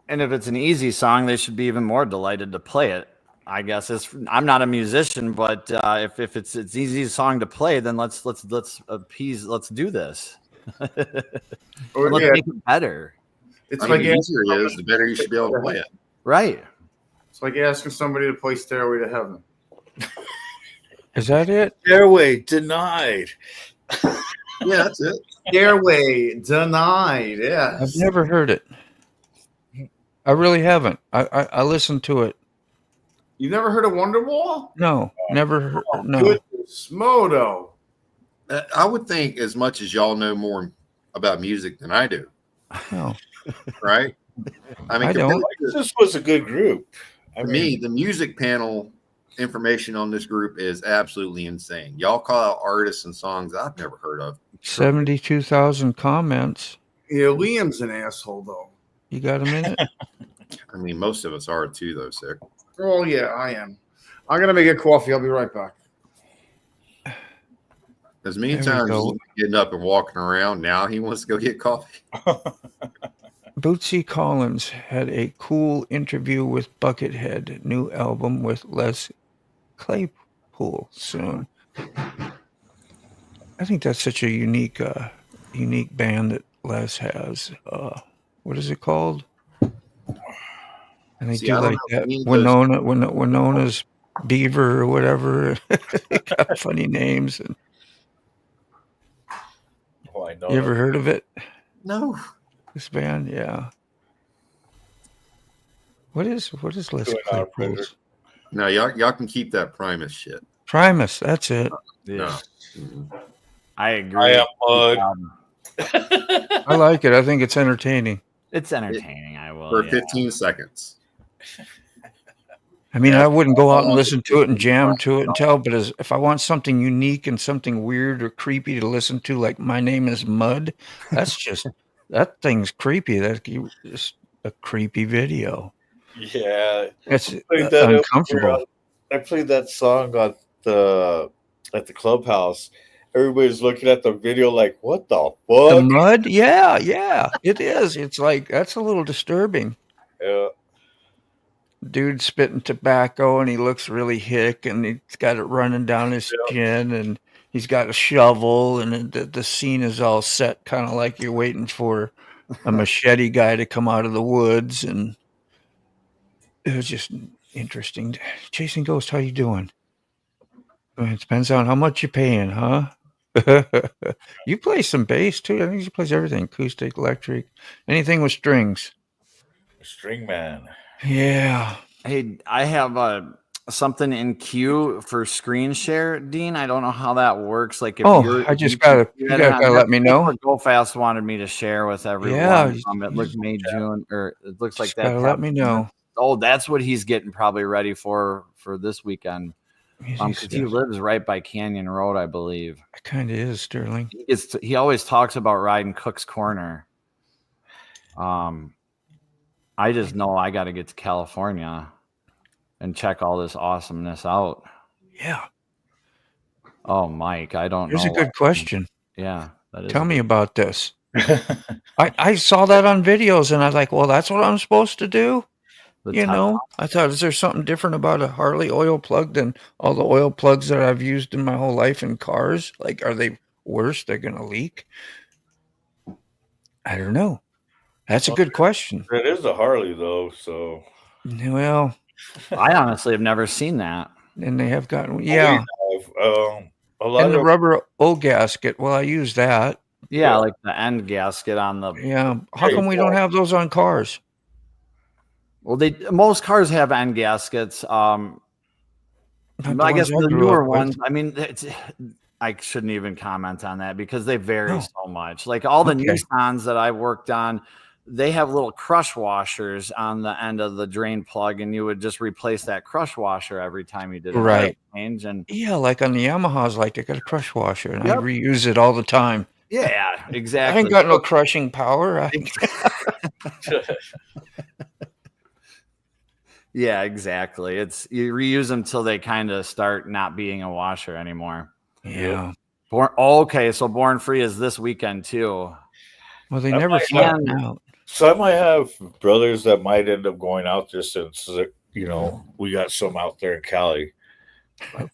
And if it's an easy song, they should be even more delighted to play it. I guess I'm not a musician, but if it's an easy song to play, then let's do this. Let's make it better. It's I like mean, the easier it is, the better you should be able to play it. Right. It's like asking somebody to play Stairway to Heaven. Is that it? Airway denied. Yeah, that's it. Stairway denied. Yeah. I've never heard it. I really haven't. I listened to it. You've never heard of Wonderwall? No, never heard. No. Goodness, Moto. I would think as much as y'all know more about music than I do, No. right? I mean, I don't. This was a good group. For me, the music panel information on this group is absolutely insane. Y'all call out artists and songs I've never heard of. 72,000 comments. Yeah, Liam's an asshole, though. You got a minute? I mean, most of us are too, though, sir. Oh, yeah, I am. I'm going to make a coffee. I'll be right back. As many There we times as go. he's getting up and walking around, now he wants to go get coffee. Bootsy Collins had a cool interview with Buckethead, new album with Les Claypool soon. I think that's such a unique band that Les has. What is it called? And they See, do I don't like know that. any of those- Winona's Beaver or whatever. They got funny names. And Oh, I know. you ever heard of it? No. This band, yeah. What is Les Doing our Claypool's? No, y'all can keep that Primus shit. Primus, that's it. Yeah. No. I agree. I am Mud. I like it. I think it's entertaining. It's entertaining. I will. For yeah. 15 seconds. I mean, Yeah. I wouldn't go out and listen to it and jam to it and tell, but if I want something unique and something weird or creepy to listen to, like My Name is Mud, that's just, that thing's creepy. That's just a creepy video. Yeah. It's Played that uncomfortable. I played that song at the clubhouse. Everybody's looking at the video like, what the The fuck? mud? Yeah, it is. It's like, that's a little disturbing. Yeah. Dude spitting tobacco and he looks really hick and he's got it running down his chin and he's got a shovel and the scene is all set kind of like you're waiting for a machete guy to come out of the woods, and it was just interesting. Chasing Ghost, how you doing? It depends on how much you're paying, huh? You play some bass too. I think he plays everything, acoustic, electric, anything with strings. String Man. Yeah. Hey, I have something in queue for screen share, Dean. I don't know how that works. Like, if I just gotta, you gotta let me know. Go Fast wanted me to share with everyone. Yeah, It looks May, June, or it looks like Just that. gotta let me know. Oh, that's what he's getting probably ready for this weekend. Because he lives right by Canyon Road, I believe. It kind of is, Sterling. He always talks about riding Cook's Corner. I just know I got to get to California and check all this awesomeness out. Yeah. Oh, Mike, I don't know. Here's a good question. Yeah. That is Tell me about this. I saw that on videos and I was like, well, that's what I'm supposed to do. You know, I thought, is there something different about a Harley oil plug than all the oil plugs that I've used in my whole life in cars? Like, are they worse? They're going to leak? I don't know. That's a good question. It is a Harley, though, so. Well, I honestly have never seen that. And they have gotten, yeah. A lot And the of rubber O gasket. Well, I use that. Yeah, like the end gasket on the. Yeah. How come we don't have those on cars? Well, most cars have end gaskets. I guess the newer ones. I mean, I shouldn't even comment on that because they vary so much. Like all the Nissans that I worked on, they have little crush washers on the end of the drain plug, and you would just replace that crush washer every time you did a oil change. And yeah, like on the Yamahas, like they got a crush washer, and I reuse it all the time. Yeah, exactly. I ain't got no crushing power. Yeah, exactly. It's you reuse them till they kind of start not being a washer anymore. Yeah. Okay, so Born Free is this weekend too. Well, they never flatten out. So I might have brothers that might end up going out there since we got some out there in Cali.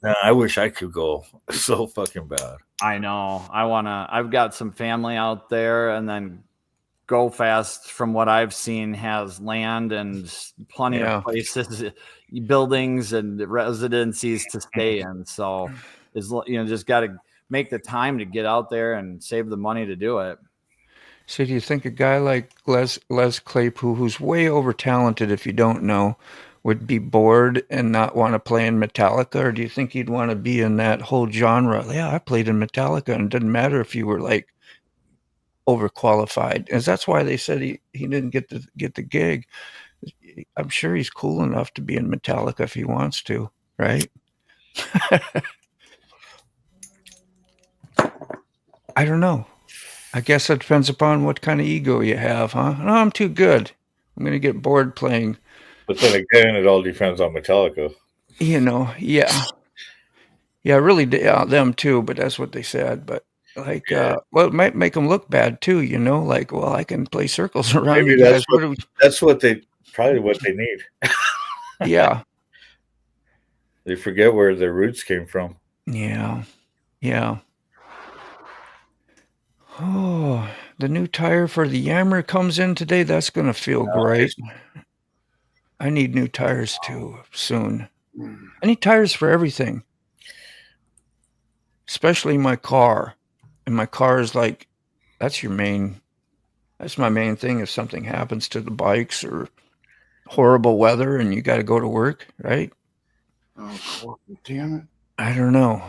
Man, I wish I could go so fucking bad. I know. I've got some family out there, and then Go Fast, from what I've seen, has land and plenty of places, buildings and residencies to stay in. So, just got to make the time to get out there and save the money to do it. So, do you think a guy like Les Claypool, who's way over talented, if you don't know, would be bored and not want to play in Metallica, or do you think he'd want to be in that whole genre? Yeah, I played in Metallica, and it didn't matter if you were like overqualified, and that's why they said he didn't get the gig. I'm sure he's cool enough to be in Metallica if he wants to, right? I don't know. I guess that depends upon what kind of ego you have, huh? No, I'm too good. I'm going to get bored playing. But then again, it all depends on Metallica. Yeah. Yeah, really, them too, but that's what they said. But like, well, it might make them look bad too, like, well, I can play circles around you guys. That's what they need. Yeah. They forget where their roots came from. Yeah. Oh, the new tire for the Yammer comes in today. That's going to feel great. I need new tires too soon. I need tires for everything, especially my car. And my car is like, that's my main thing. If something happens to the bikes or horrible weather and you got to go to work, right? Oh, damn it. I don't know.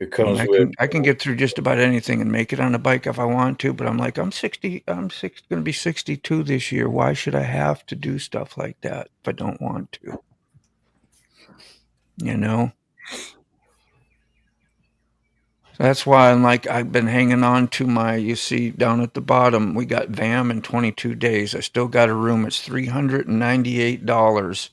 It comes I can get through just about anything and make it on a bike if I want to, but I'm like, I'm going to be 62 this year. Why should I have to do stuff like that if I don't want to? That's why I've been hanging on to you see down at the bottom, we got VAM in 22 days. I still got a room. It's $398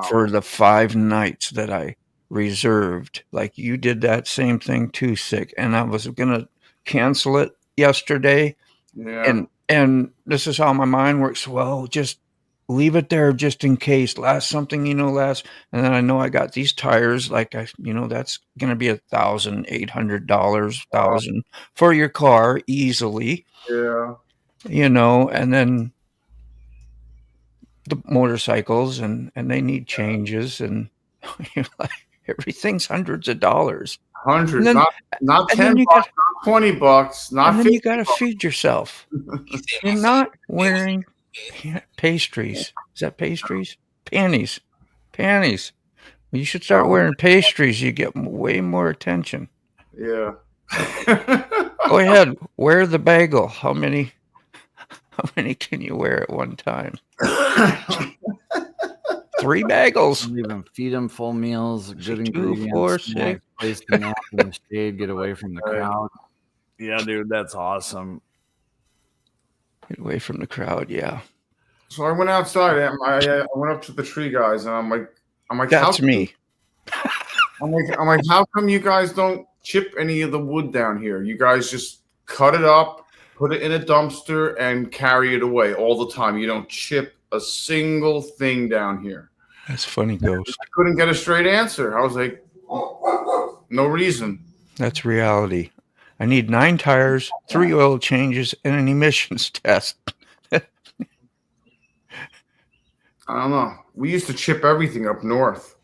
for the 5 nights that I reserved. Like you did that same thing too, Sick. And I was going to cancel it yesterday. Yeah. And this is how my mind works. Well, just leave it there just in case. And then I know I got these tires. That's going to be $1,800 for your car easily. Yeah. And then the motorcycles and they need changes and everything's hundreds of dollars. Hundreds, then, not $10, not $20, not. And then you got to feed yourself. You're not wearing pastries. Is that pastries? Panties. Well, you should start wearing pastries. You get way more attention. Yeah. Go ahead. Wear the bagel. How many can you wear at one time? 3 bagels. Even feed them full meals, good 2, 4, 6. Place them out in the shade, get away from the crowd. Yeah, dude, that's awesome. Get away from the crowd, yeah. So I went outside. I went up to the tree guys, and I'm like, that's me. I'm like, how come you guys don't chip any of the wood down here? You guys just cut it up, put it in a dumpster, and carry it away all the time. You don't chip a single thing down here. That's funny, Ghost. I couldn't get a straight answer. I was like, no reason. That's reality. I need 9 tires, 3 oil changes, and an emissions test. I don't know. We used to chip everything up north.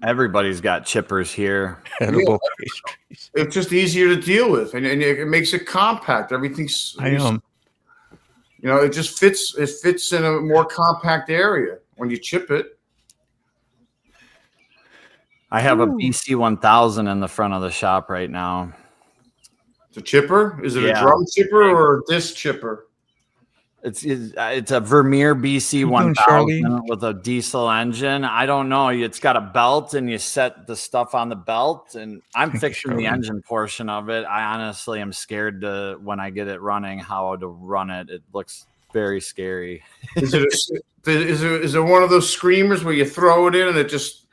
Everybody's got chippers here. Edible pastries. It's just easier to deal with, and it makes it compact. Everything's. It just fits. It fits in a more compact area when you chip it. I have a BC 1000 in the front of the shop right now. It's a chipper? Is it a drum chipper or a disc chipper? It's a Vermeer BC doing, 1000 Charlie? with a diesel engine. I don't know. It's got a belt, and you set the stuff on the belt. And I'm Thank you, fixing the Charlie. engine portion of it. I honestly am scared to when I get it running how to run it. It looks very scary. Is it one of those screamers where you throw it in and it just?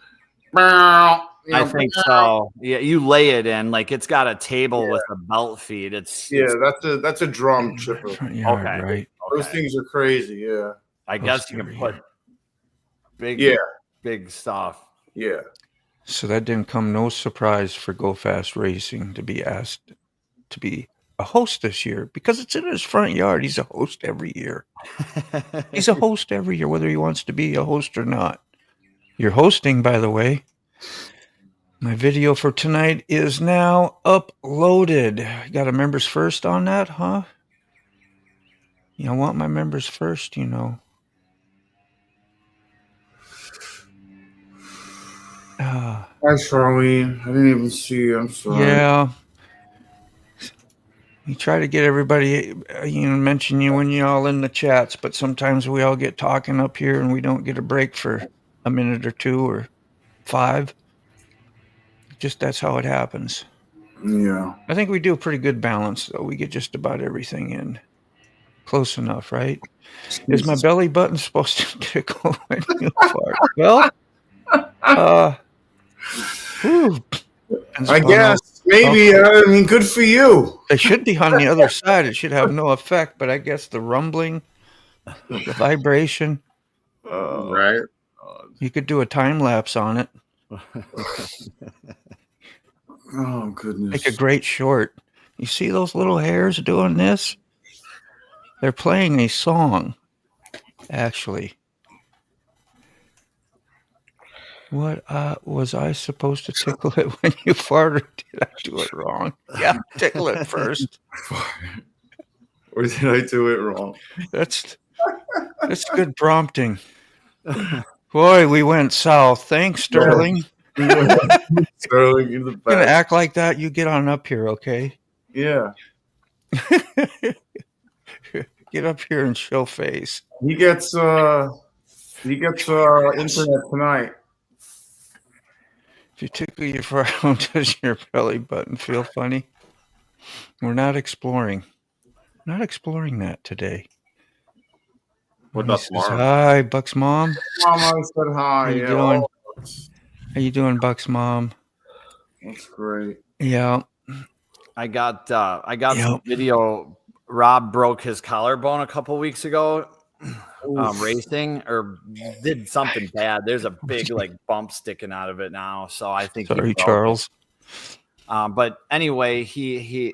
I think so. Yeah, you lay it in like it's got a table with a belt feed. It's that's a drum chipper. Front yard, Okay. right? Those things are crazy. Yeah. I guess you can put big stuff. Yeah. So that didn't come no surprise for Go Fast Racing to be asked to be a host this year because it's in his front yard. He's a host every year. He's a host every year, whether he wants to be a host or not. You're hosting, by the way. My video for tonight is now uploaded. Got a members first on that, huh? You want my members first, you know. Hi, Charlene. I didn't even see you. I'm sorry. Yeah. You try to get everybody, mention you when you're all in the chats, but sometimes we all get talking up here and we don't get a break for a minute or two or 5. Just that's how it happens. Yeah. I think we do a pretty good balance, though. We get just about everything in. Close enough, right? Is my belly button supposed to tickle when you fart? Well, I guess maybe. I mean, good for you. It should be on the other side. It should have no effect, but I guess the rumbling, the vibration. Right. You could do a time lapse on it. Oh goodness! Make a great short. You see those little hairs doing this? They're playing a song, actually. What was I supposed to tickle it when you farted? Did I do it wrong? Yeah, tickle it first. Or did I do it wrong? That's good prompting. Boy, we went south. Thanks, Sterling. Sterling, you're the best. Gonna act like that. You get on up here, okay? Yeah. Get up here and show face. He gets internet tonight. If you tickle your fart, does your belly button feel funny? We're not exploring. Not exploring that today. What about tomorrow? Hi, Buck's mom. Mama said hi. How you doing? How you doing, Buck's mom? That's great. Yeah. I got some video. Rob broke his collarbone a couple weeks ago racing or did something bad. There's a big bump sticking out of it now. So I think sorry, Charles. But anyway, he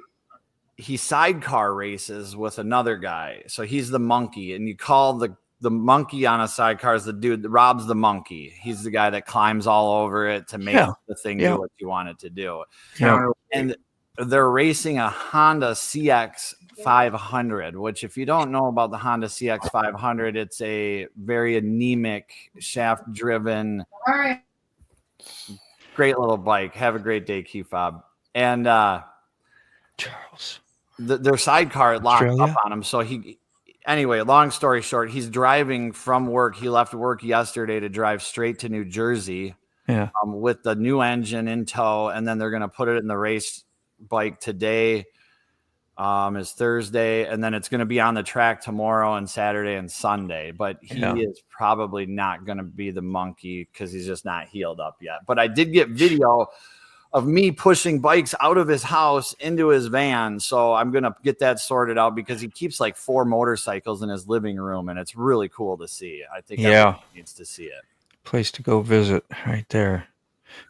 sidecar races with another guy. So he's the monkey, and you call the monkey on a sidecar is the dude. Rob's the monkey. He's the guy that climbs all over it to make the thing do what you want it to do. Yeah. And they're racing a Honda CX 500, which if you don't know about the Honda CX 500, it's a very anemic shaft driven, great little bike. Have a great day, Q-Fob. And Charles, their sidecar locked up on him. So anyway, long story short, he's driving from work. He left work yesterday to drive straight to New Jersey with the new engine in tow. And then they're going to put it in the race bike today. Is Thursday, and then it's going to be on the track tomorrow and Saturday and Sunday. But he is probably not going to be the monkey because he's just not healed up yet. But I did get video of me pushing bikes out of his house into his van. So I'm going to get that sorted out because he keeps 4 motorcycles in his living room, and it's really cool to see. I think everyone needs to see it. Place to go visit right there.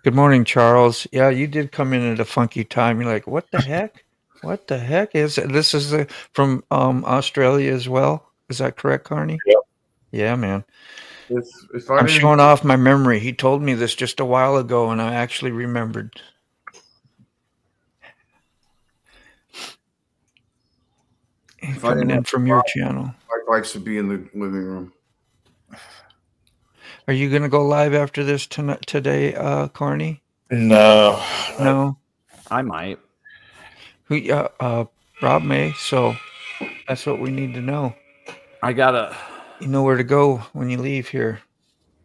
Good morning, Charles. Yeah, you did come in at a funky time. You're like, what the heck? What the heck is it? This is from Australia as well. Is that correct, Carney? Yep. Yeah, man. If I'm showing off my memory. He told me this just a while ago, and I actually remembered. Coming in from your channel. Mike likes to be in the living room. Are you going to go live after this today, Carney? No. No? I might. Rob may, so that's what we need to know. I gotta. You know where to go when you leave here.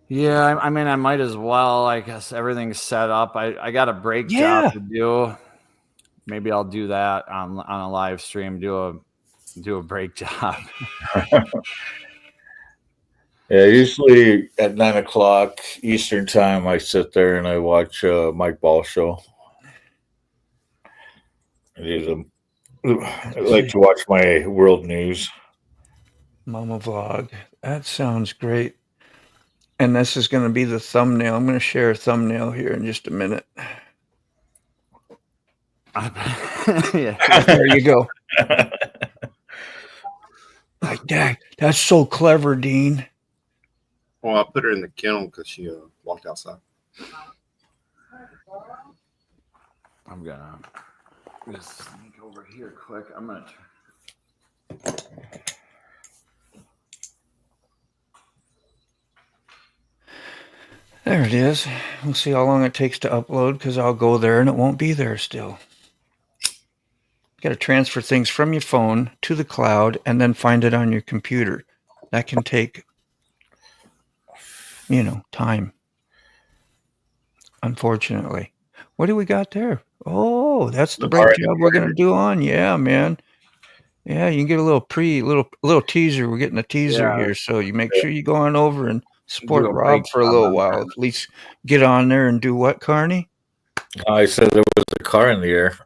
Yeah, I mean, I might as well. I guess everything's set up. I got a brake Yeah. job to do. Maybe I'll do that on a live stream. Do a brake job. Yeah, usually at 9 o'clock Eastern time, I sit there and I watch Mike Ball show. I like to watch my world news. Mama Vlog. That sounds great. And this is going to be the thumbnail. I'm going to share a thumbnail here in just a minute. Yeah. There you go. Like that. That's so clever, Dean. Well, I put her in the kennel because she walked outside. I'm gonna just sneak over here quick. I'm gonna. There it is. We'll see how long it takes to upload because I'll go there and it won't be there still. You got to transfer things from your phone to the cloud and then find it on your computer. That can take, time. Unfortunately. What do we got there? Oh, that's the brake job we're going to do on. Yeah, man. Yeah, you can get a little teaser. We're getting a teaser here. So you make sure you go on over and support Rob for a little while. At least get on there and do what, Carney? I said there was a car in the air.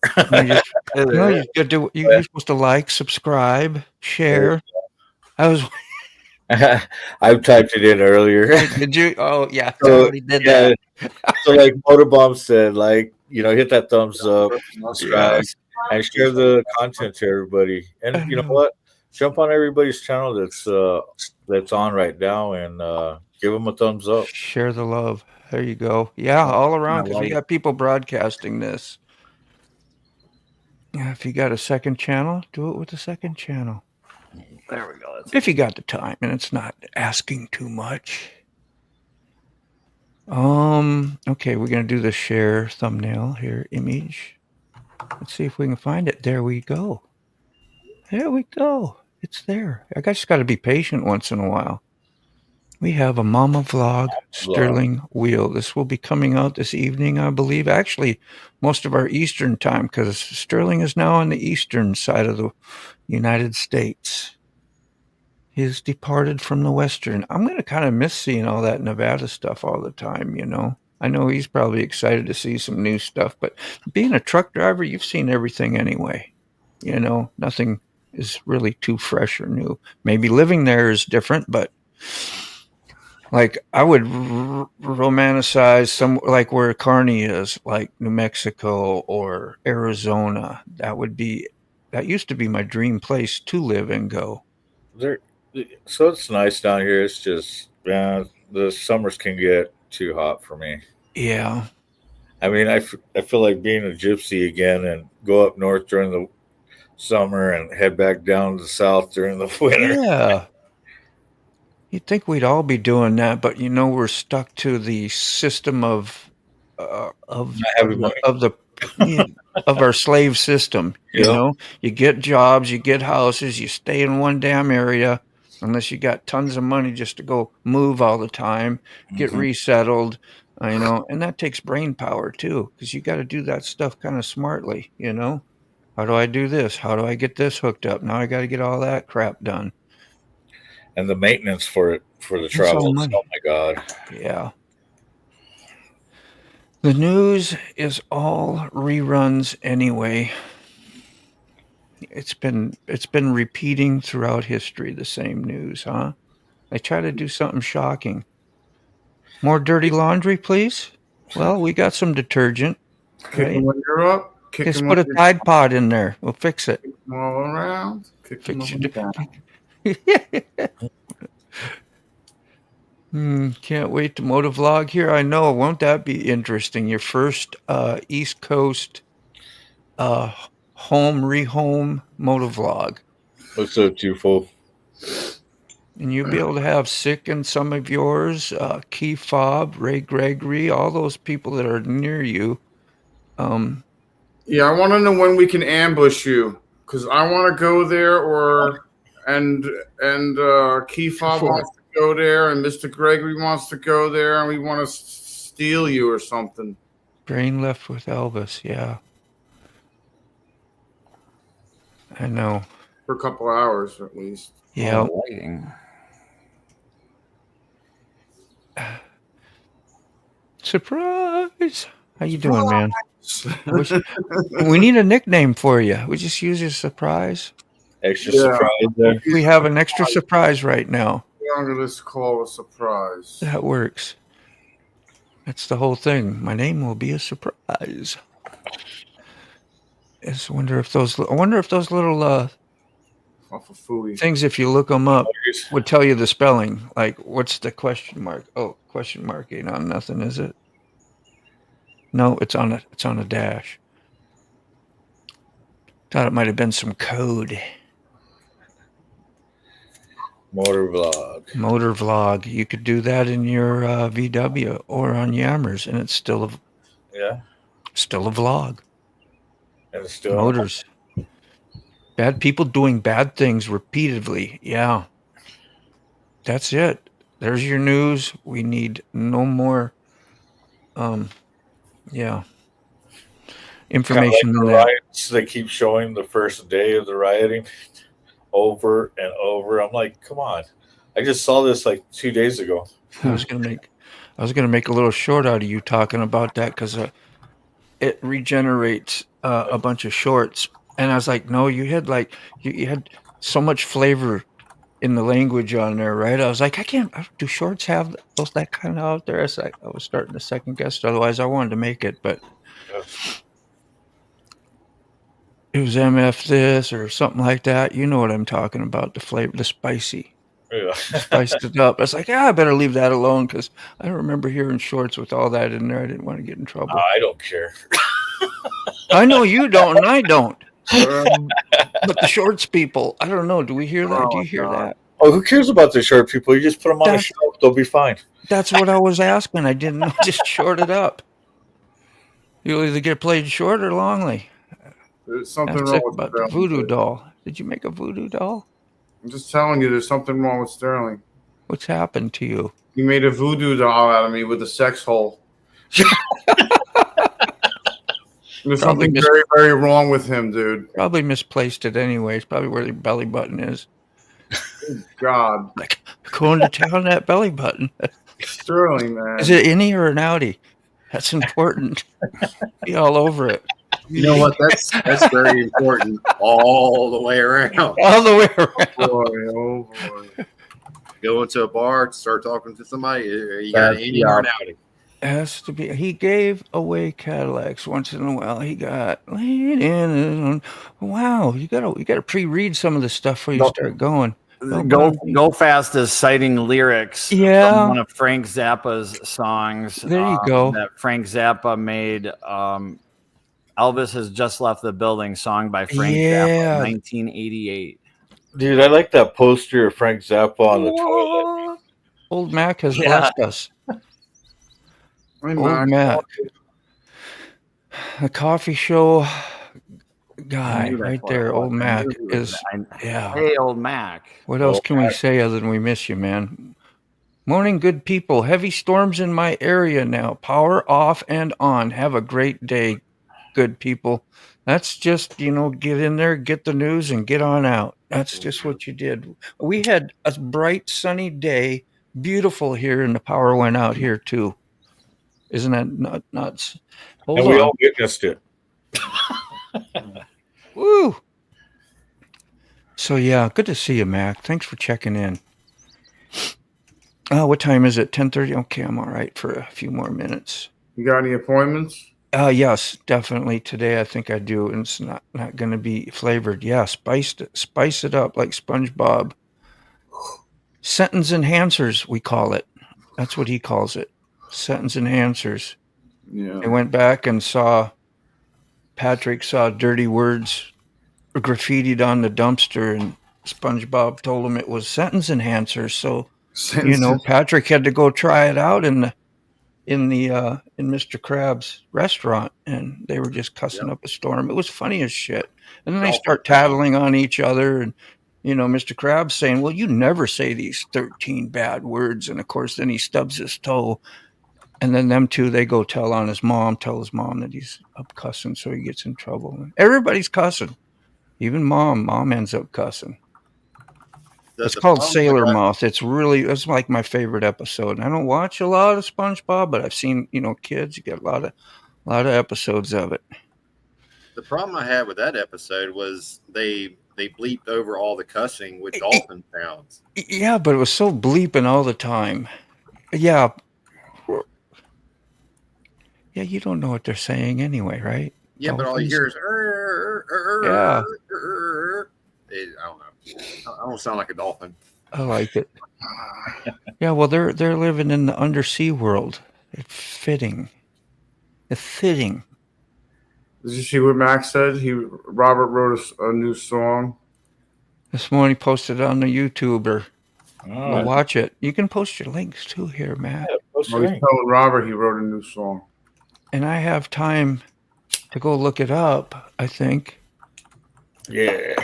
You're supposed to like, subscribe, share. I typed it in earlier. Did you? Oh, yeah. Somebody did that. So like Motorbomb said, hit that thumbs up, subscribe, and share the content to everybody. And you know what? Jump on everybody's channel that's on right now and give them a thumbs up. Share the love. There you go. Yeah, all around because we got people broadcasting this. Yeah, if you got a second channel, do it with the second channel. There we go. If you got the time and it's not asking too much. Okay, we're gonna do the share thumbnail here, image. Let's see if we can find it. There we go. There we go. It's there. I just got to be patient once in a while. We have a Mama Vlog Sterling wheel. This will be coming out this evening, I believe. Actually, most of our Eastern time because Sterling is now on the Eastern side of the United States. He's departed from the Western. I'm going to kind of miss seeing all that Nevada stuff all the time, I know he's probably excited to see some new stuff, but being a truck driver, you've seen everything anyway. Nothing is really too fresh or new. Maybe living there is different, but like I would romanticize some like where Kearney is, like New Mexico or Arizona. That used to be my dream place to live and go. So it's nice down here. It's just the summers can get too hot for me. Yeah. I mean, I feel like being a gypsy again and go up north during the summer and head back down to the south during the winter. Yeah. You'd think we'd all be doing that, but we're stuck to the system of our slave system. You get jobs, you get houses, you stay in one damn area unless you got tons of money just to go move all the time, get resettled, and that takes brain power too, because you got to do that stuff kind of smartly. How do I do this? How do I get this hooked up? Now I got to get all that crap done. And the maintenance for the travel. Oh my God. Yeah. The news is all reruns anyway. It's been repeating throughout history, the same news, huh? I try to do something shocking. More dirty laundry, please? Well, we got some detergent. Kick them when you're up. Just put a Tide Pod in there. We'll fix it. Kick them all around. Fix your Can't wait to motovlog here. I know. Won't that be interesting? Your first East Coast rehome motovlog. What's up, Tufo? And you'll be able to have Sick and some of yours, Keith Fobb, Ray Gregory, all those people that are near you. Yeah, I want to know when we can ambush you because I want to go there or and Keith wants to go there, and Mr. Gregory wants to go there, and we want to steal you or something. Brain left with Elvis. Yeah, I know. For a couple hours at least. Yeah. Surprise! How you doing, man? We need a nickname for you. We just use your surprise. Extra surprise there. We have an extra surprise right now. I'm going to call a surprise. That works. That's the whole thing. My name will be a surprise. I wonder if those little things, if you look them up, would tell you the spelling. Like, what's the question mark? Oh, question mark ain't on nothing, is it? No, it's on a dash. Thought it might have been some code. Motor vlog. You could do that in your VW or on Yammers, and it's still a vlog. And it's still Motors. Bad people doing bad things repeatedly. Yeah. That's it. There's your news. We need no more information on like that. Riots, they keep showing the first day of the rioting over and over. I'm like, come on. I just saw this like 2 days ago. I was gonna make a little short out of you talking about that because it regenerates a bunch of shorts. And I was like, no, you had you had so much flavor in the language on there, right? I was like, do shorts have that kind of out there? I was starting to second guess. Otherwise, I wanted to make it, but it was MF this or something like that. You know what I'm talking about? The flavor, the spicy. Yeah. Spiced it up. I was like, I better leave that alone because I remember hearing shorts with all that in there. I didn't want to get in trouble. I don't care. I know you don't, and I don't. But the shorts people, I don't know. Do we hear that? Do you hear that? Oh, who cares about the short people? You just put them on a shelf; they'll be fine. That's what I was asking. I didn't know. Just short it up. You'll either get played short or longly. There's something wrong with about the voodoo doll. Did you make a voodoo doll? I'm just telling you, there's something wrong with Sterling. What's happened to you? He made a voodoo doll out of me with a sex hole. There's something very, very wrong with him, dude. Probably misplaced it anyways. Probably where the belly button is. God. Like, going to town that belly button. Sterling, man. Is it innie or an outie? That's important. Be all over it. You know what? That's very important all the way around. All the way around. Oh boy. Go into a bar, start talking to somebody. You got an innie or an outie. Has to be. He gave away Cadillacs once in a while. He got laid in. Wow, you gotta pre-read some of the stuff before you start going. Go Fast is citing lyrics from one of Frank Zappa's songs. There you go. That Frank Zappa made. Elvis Has Just Left the Building, song by Frank Zappa, 1988. Dude, I like that poster of Frank Zappa on the toilet. Old Mac has left us. Old Mac. The coffee show guy right there, Old Mac is, Hey, Old Mac. What else can we say other than we miss you, man? Morning, good people. Heavy storms in my area now. Power off and on. Have a great day, good people. That's just, get in there, get the news, and get on out. That's just what you did. We had a bright, sunny day. Beautiful here, and the power went out here, too. Isn't that nuts? And we all witnessed it. Woo! So, yeah, good to see you, Mac. Thanks for checking in. What time is it? 10:30? Okay, I'm all right for a few more minutes. You got any appointments? Yes, definitely. Today I think I do, and it's not going to be flavored. Yeah, spice it up like SpongeBob. Sentence enhancers, we call it. That's what he calls it. Sentence enhancers. Yeah. I went back and Patrick saw dirty words graffitied on the dumpster, and SpongeBob told him it was sentence enhancers. So, Patrick had to go try it out in Mr. Krabs' restaurant, and they were just cussing up a storm. It was funny as shit. And then they start tattling on each other, and Mr. Krabs saying, well, you never say these 13 bad words. And of course, then he stubs his toe. And then them two, they go tell his mom that he's up cussing, so he gets in trouble. Everybody's cussing. Even mom ends up cussing. It's called Sailor Mouth. It's like my favorite episode. And I don't watch a lot of SpongeBob, but I've seen, kids, you get a lot of episodes of it. The problem I had with that episode was they bleeped over all the cussing with dolphin sounds. Yeah, but it was so bleeping all the time. Yeah. Yeah, you don't know what they're saying anyway, right? Yeah, dolphins. But all you hear is yeah. I don't know. I don't sound like a dolphin. I like it. Yeah, well, they're living in the undersea world. It's fitting. Did you see what Max said? Robert wrote a new song. This morning he posted it on the YouTuber. We'll watch it. You can post your links too here, Matt. Yeah, he's telling Robert he wrote a new song. And I have time to go look it up, I think. Yeah.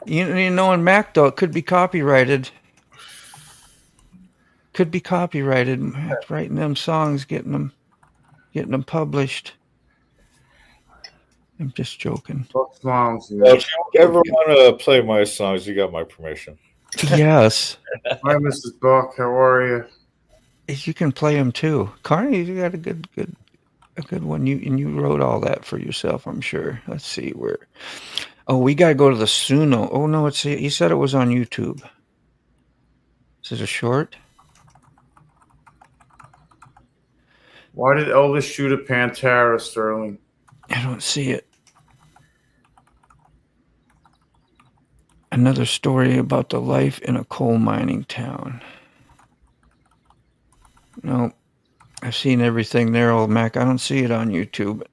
You know, in Mac, though, it could be copyrighted. Writing them songs, getting them published. I'm just joking. Songs, well, if you ever want to play my songs, you got my permission. Yes. Hi, Mrs. Buck. How are you? You can play them too. Carney, you got a good one. You wrote all that for yourself, I'm sure. Let's see where. Oh, we got to go to the Suno. Oh, no, he said it was on YouTube. Is it a short? Why did Elvis shoot a Pantera, Sterling? I don't see it. Another story about the life in a coal mining town. No, I've seen everything there, old Mac. I don't see it on YouTube.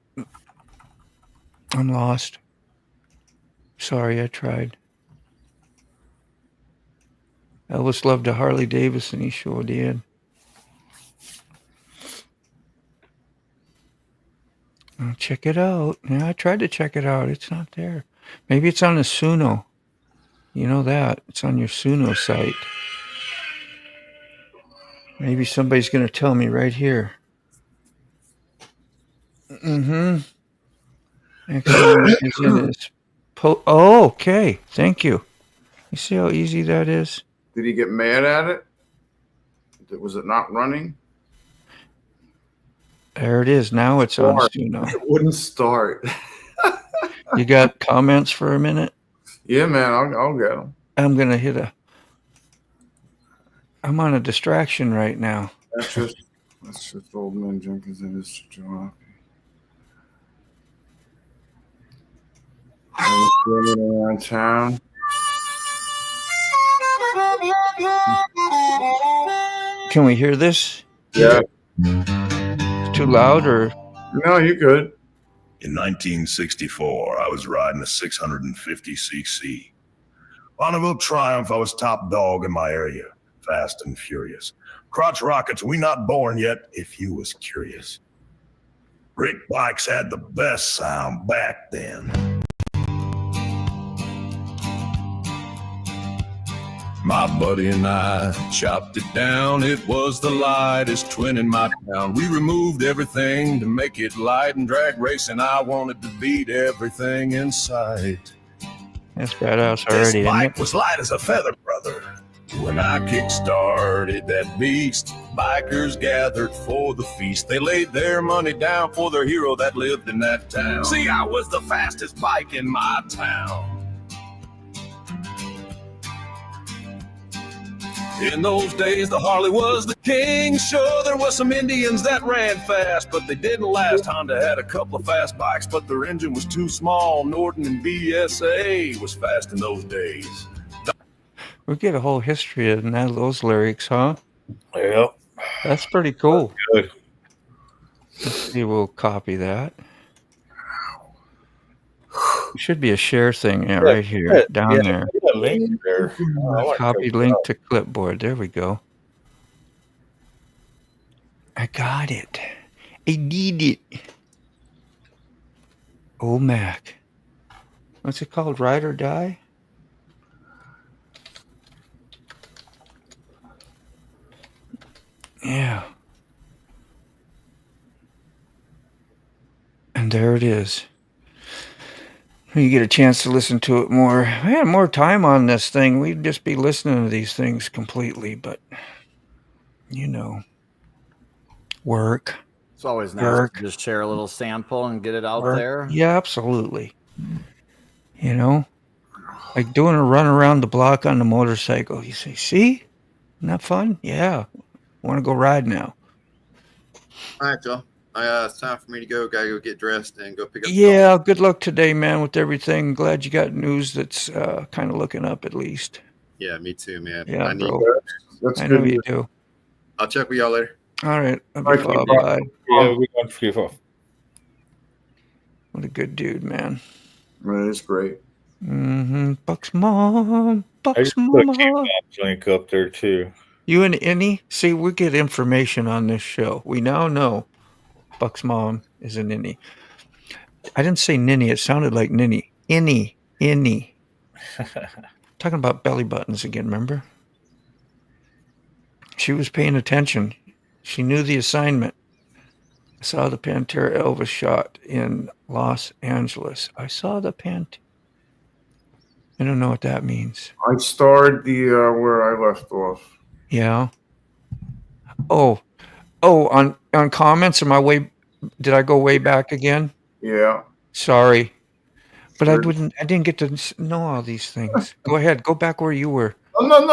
I'm lost. Sorry, I tried. Elvis loved a Harley Davidson. He sure did. I'll check it out. Yeah, I tried to check it out. It's not there. Maybe it's on the Suno. You know that. It's on your Suno site. Maybe somebody's going to tell me right here. Mm-hmm. Excellent. Is in his oh, okay. Thank you. You see how easy that is? Did he get mad at it? Was it not running? There it is. Now it's on Suno. It wouldn't start. You got comments for a minute? Yeah, man. I'll get them. I'm going to I'm on a distraction right now. That's just old man Jenkins and his job. I'm around town. Can we hear this? Yeah. Too loud or? No, you're good. In 1964, I was riding a 650cc. Bonneville Triumph, I was top dog in my area. Fast and furious. Crotch rockets, we not born yet, if you was curious. Rick bikes had the best sound back then. My buddy and I chopped it down. It was the lightest twin in my town. We removed everything to make it light, and drag racing, I wanted to beat everything in sight. That's badass already. This bike was light as a feather, brother. When I kick-started that beast, bikers gathered for the feast. They laid their money down for their hero that lived in that town. See, I was the fastest bike in my town. In those days, the Harley was the king. Sure, there was some Indians that ran fast, but they didn't last. Honda had a couple of fast bikes, but their engine was too small. Norton and BSA was fast in those days. We get a whole history of those lyrics, huh? Yeah. That's pretty cool. Good. Let's see, we'll copy that. It should be a share thing right here, down there. Link there. Copy link to clipboard. There we go. I got it. I did it. Oh, Mac. What's it called? Ride or Die? Yeah. And there it is. You get a chance to listen to it more. I had more time on this thing. We'd just be listening to these things completely, but work. It's always nice to just share a little sample and get it out there. Yeah, absolutely. Like doing a run around the block on the motorcycle. You say, see? Isn't that fun? Yeah. Want to go ride now. All right, y'all. It's time for me to go. Gotta go get dressed and go pick up. Yeah, good luck today, man, with everything. Glad you got news that's kind of looking up at least. Yeah, me too, man. Yeah, I need. I know you do. I'll check with y'all later. All right. Bye. Bye. Yeah, we got FIFA. What a good dude, man. Man, it's great. Mm-hmm. Buck's mom. I Buck's just put mom. K-Pop's link up there too. You and Innie? See, we get information on this show. We now know Buck's mom is an Innie. I didn't say Ninny. It sounded like Ninny. Innie. Talking about belly buttons again, remember? She was paying attention. She knew the assignment. I saw the Pantera Elvis shot in Los Angeles. I saw the Pantera. I don't know what that means. I starred the where I left off. Yeah. Oh, on comments, did I go way back again? Yeah. Sorry. But I didn't get to know all these things. Go ahead. Go back where you were. Oh, no.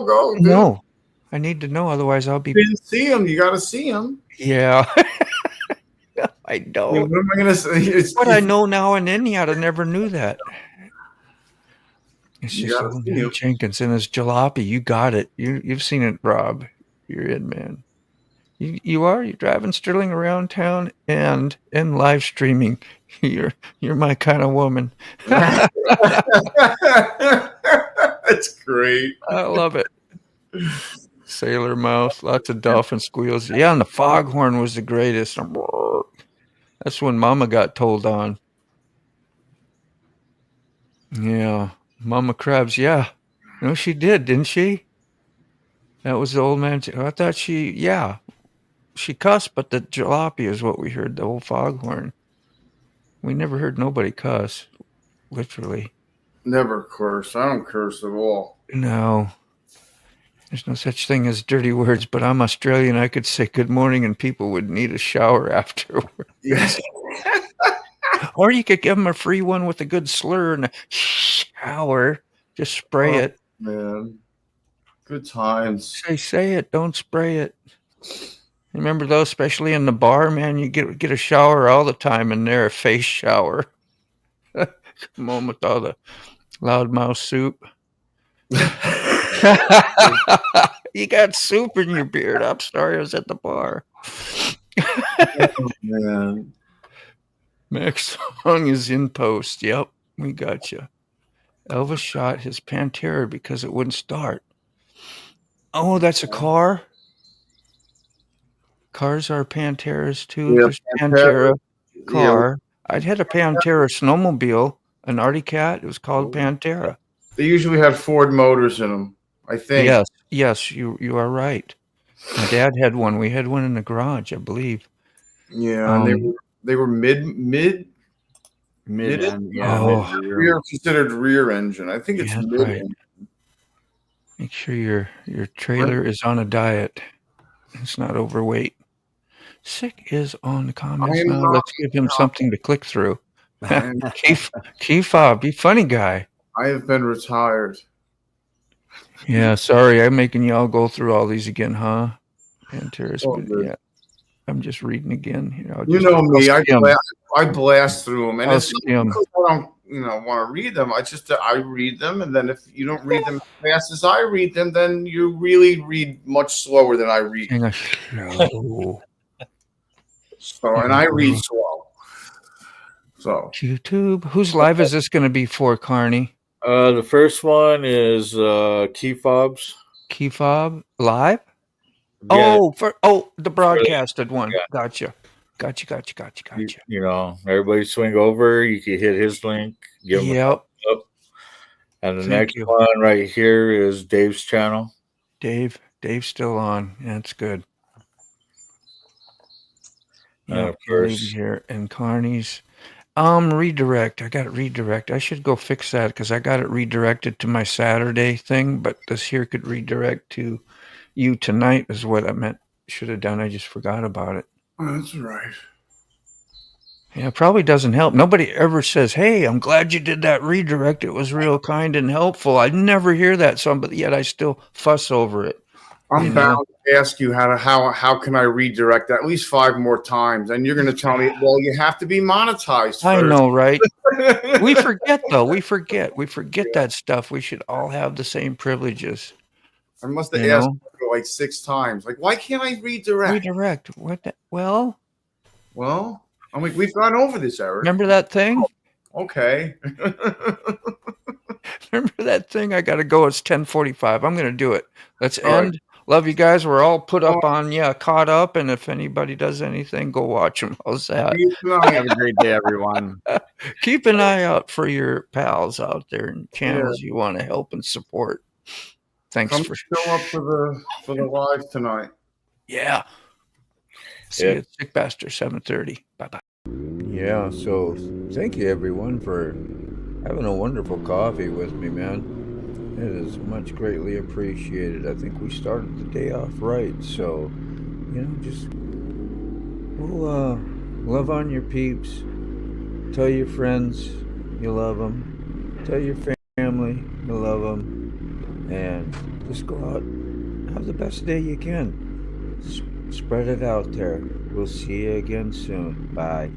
Go. Dude. No. I need to know. Otherwise, I'll be. You didn't see him. You got to see him. Yeah. I don't. What am I going to say? But I know now and then. I never knew that. It's just old man Jenkins and his jalopy. You got it. You've seen it, Rob. You're in, man. You're driving Sterling around town and live streaming. You're my kind of woman. That's great. I love it. Sailor mouth, lots of dolphin squeals. Yeah, and the foghorn was the greatest. That's when Mama got told on. Yeah, Mama Krabs. Yeah, no, she did, didn't she? That was the old man. I thought she cussed, but the jalopy is what we heard, the old foghorn. We never heard nobody cuss, literally. Never curse. I don't curse at all. No. There's no such thing as dirty words, but I'm Australian. I could say good morning and people would need a shower afterwards. Yes. Or you could give them a free one with a good slur and a shower. Just spray it. Man. Good times. Say it. Don't spray it. Remember those, especially in the bar, man? You get a shower all the time in there, a face shower. Come on with all the loudmouth soup. You got soup in your beard. I'm sorry, I was at the bar. Oh, man. Max Song is in post. Yep, we got you. Elvis shot his Pantera because it wouldn't start. Oh, that's a car? Cars are Panteras too. Yeah, There's Pantera car. I had a Pantera snowmobile, an Artie Cat. It was called Pantera. They usually have Ford motors in them, I think. Yes, you are right. My dad had one. We had one in the garage, I believe. Yeah, and they were mid Mid-end, rear considered rear engine. I think it's Yeah, mid. right. Make sure your trailer is on a diet. It's not overweight. Sick is on the comments now. Let's give him something to click through. Key-Fob, you funny guy. I have been retired. Yeah, sorry, I'm making you all go through all these again, huh? Pantera's, yeah. I'm just reading again. You know me. I blast through them, and it's not skim. because I don't, want to read them. I read them, and then if you don't read them as fast as I read them, then you really read much slower than I read. So, and I read slow. So YouTube. Whose live is this going to be for, Carney? The first one is Key-Fob's. Key-Fob live? Yeah. The broadcasted one. Yeah. Gotcha. You know, everybody swing over. You can hit his link. Give him a thumbs up. And the next one right here is Dave's channel. Dave. Dave's still on. That's good. Of course. Here and Carney's. Redirect. I got redirect. I should go fix that because I got it redirected to my Saturday thing, but this here could redirect to you tonight is what I meant. Should have done. I just forgot about it. Oh, that's right. Yeah, it probably doesn't help. Nobody ever says, "Hey, I'm glad you did that redirect. It was real kind and helpful." I never hear that song, but yet I still fuss over it. I'm bound to ask you how can I redirect at least 5 more times, and you're going to tell me, well, you have to be monetized first. I know, right? We forget though. We forget that stuff. We should all have the same privileges. I must have asked you like 6 times. Like, why can't I redirect? Redirect. What? Well, I'm like, we've gone over this, Eric. Remember that thing? Okay. Remember that thing? I got to go. It's 10:45. I'm going to do it. Let's end. Right. Love you guys. We're all put up on, caught up. And if anybody does anything, go watch them. How's that? Have a great day, everyone. Keep an eye out for your pals out there and channels you want to help and support. Thanks for show up for the live tonight. Yeah. See you at Sick Bastard 7:30. Bye-bye. Yeah, so thank you everyone for having a wonderful coffee with me, man. It is much greatly appreciated. I think we started the day off right. So, just love on your peeps. Tell your friends you love them. Tell your family you love them. And just go out and have the best day you can. Spread it out there. We'll see you again soon. Bye.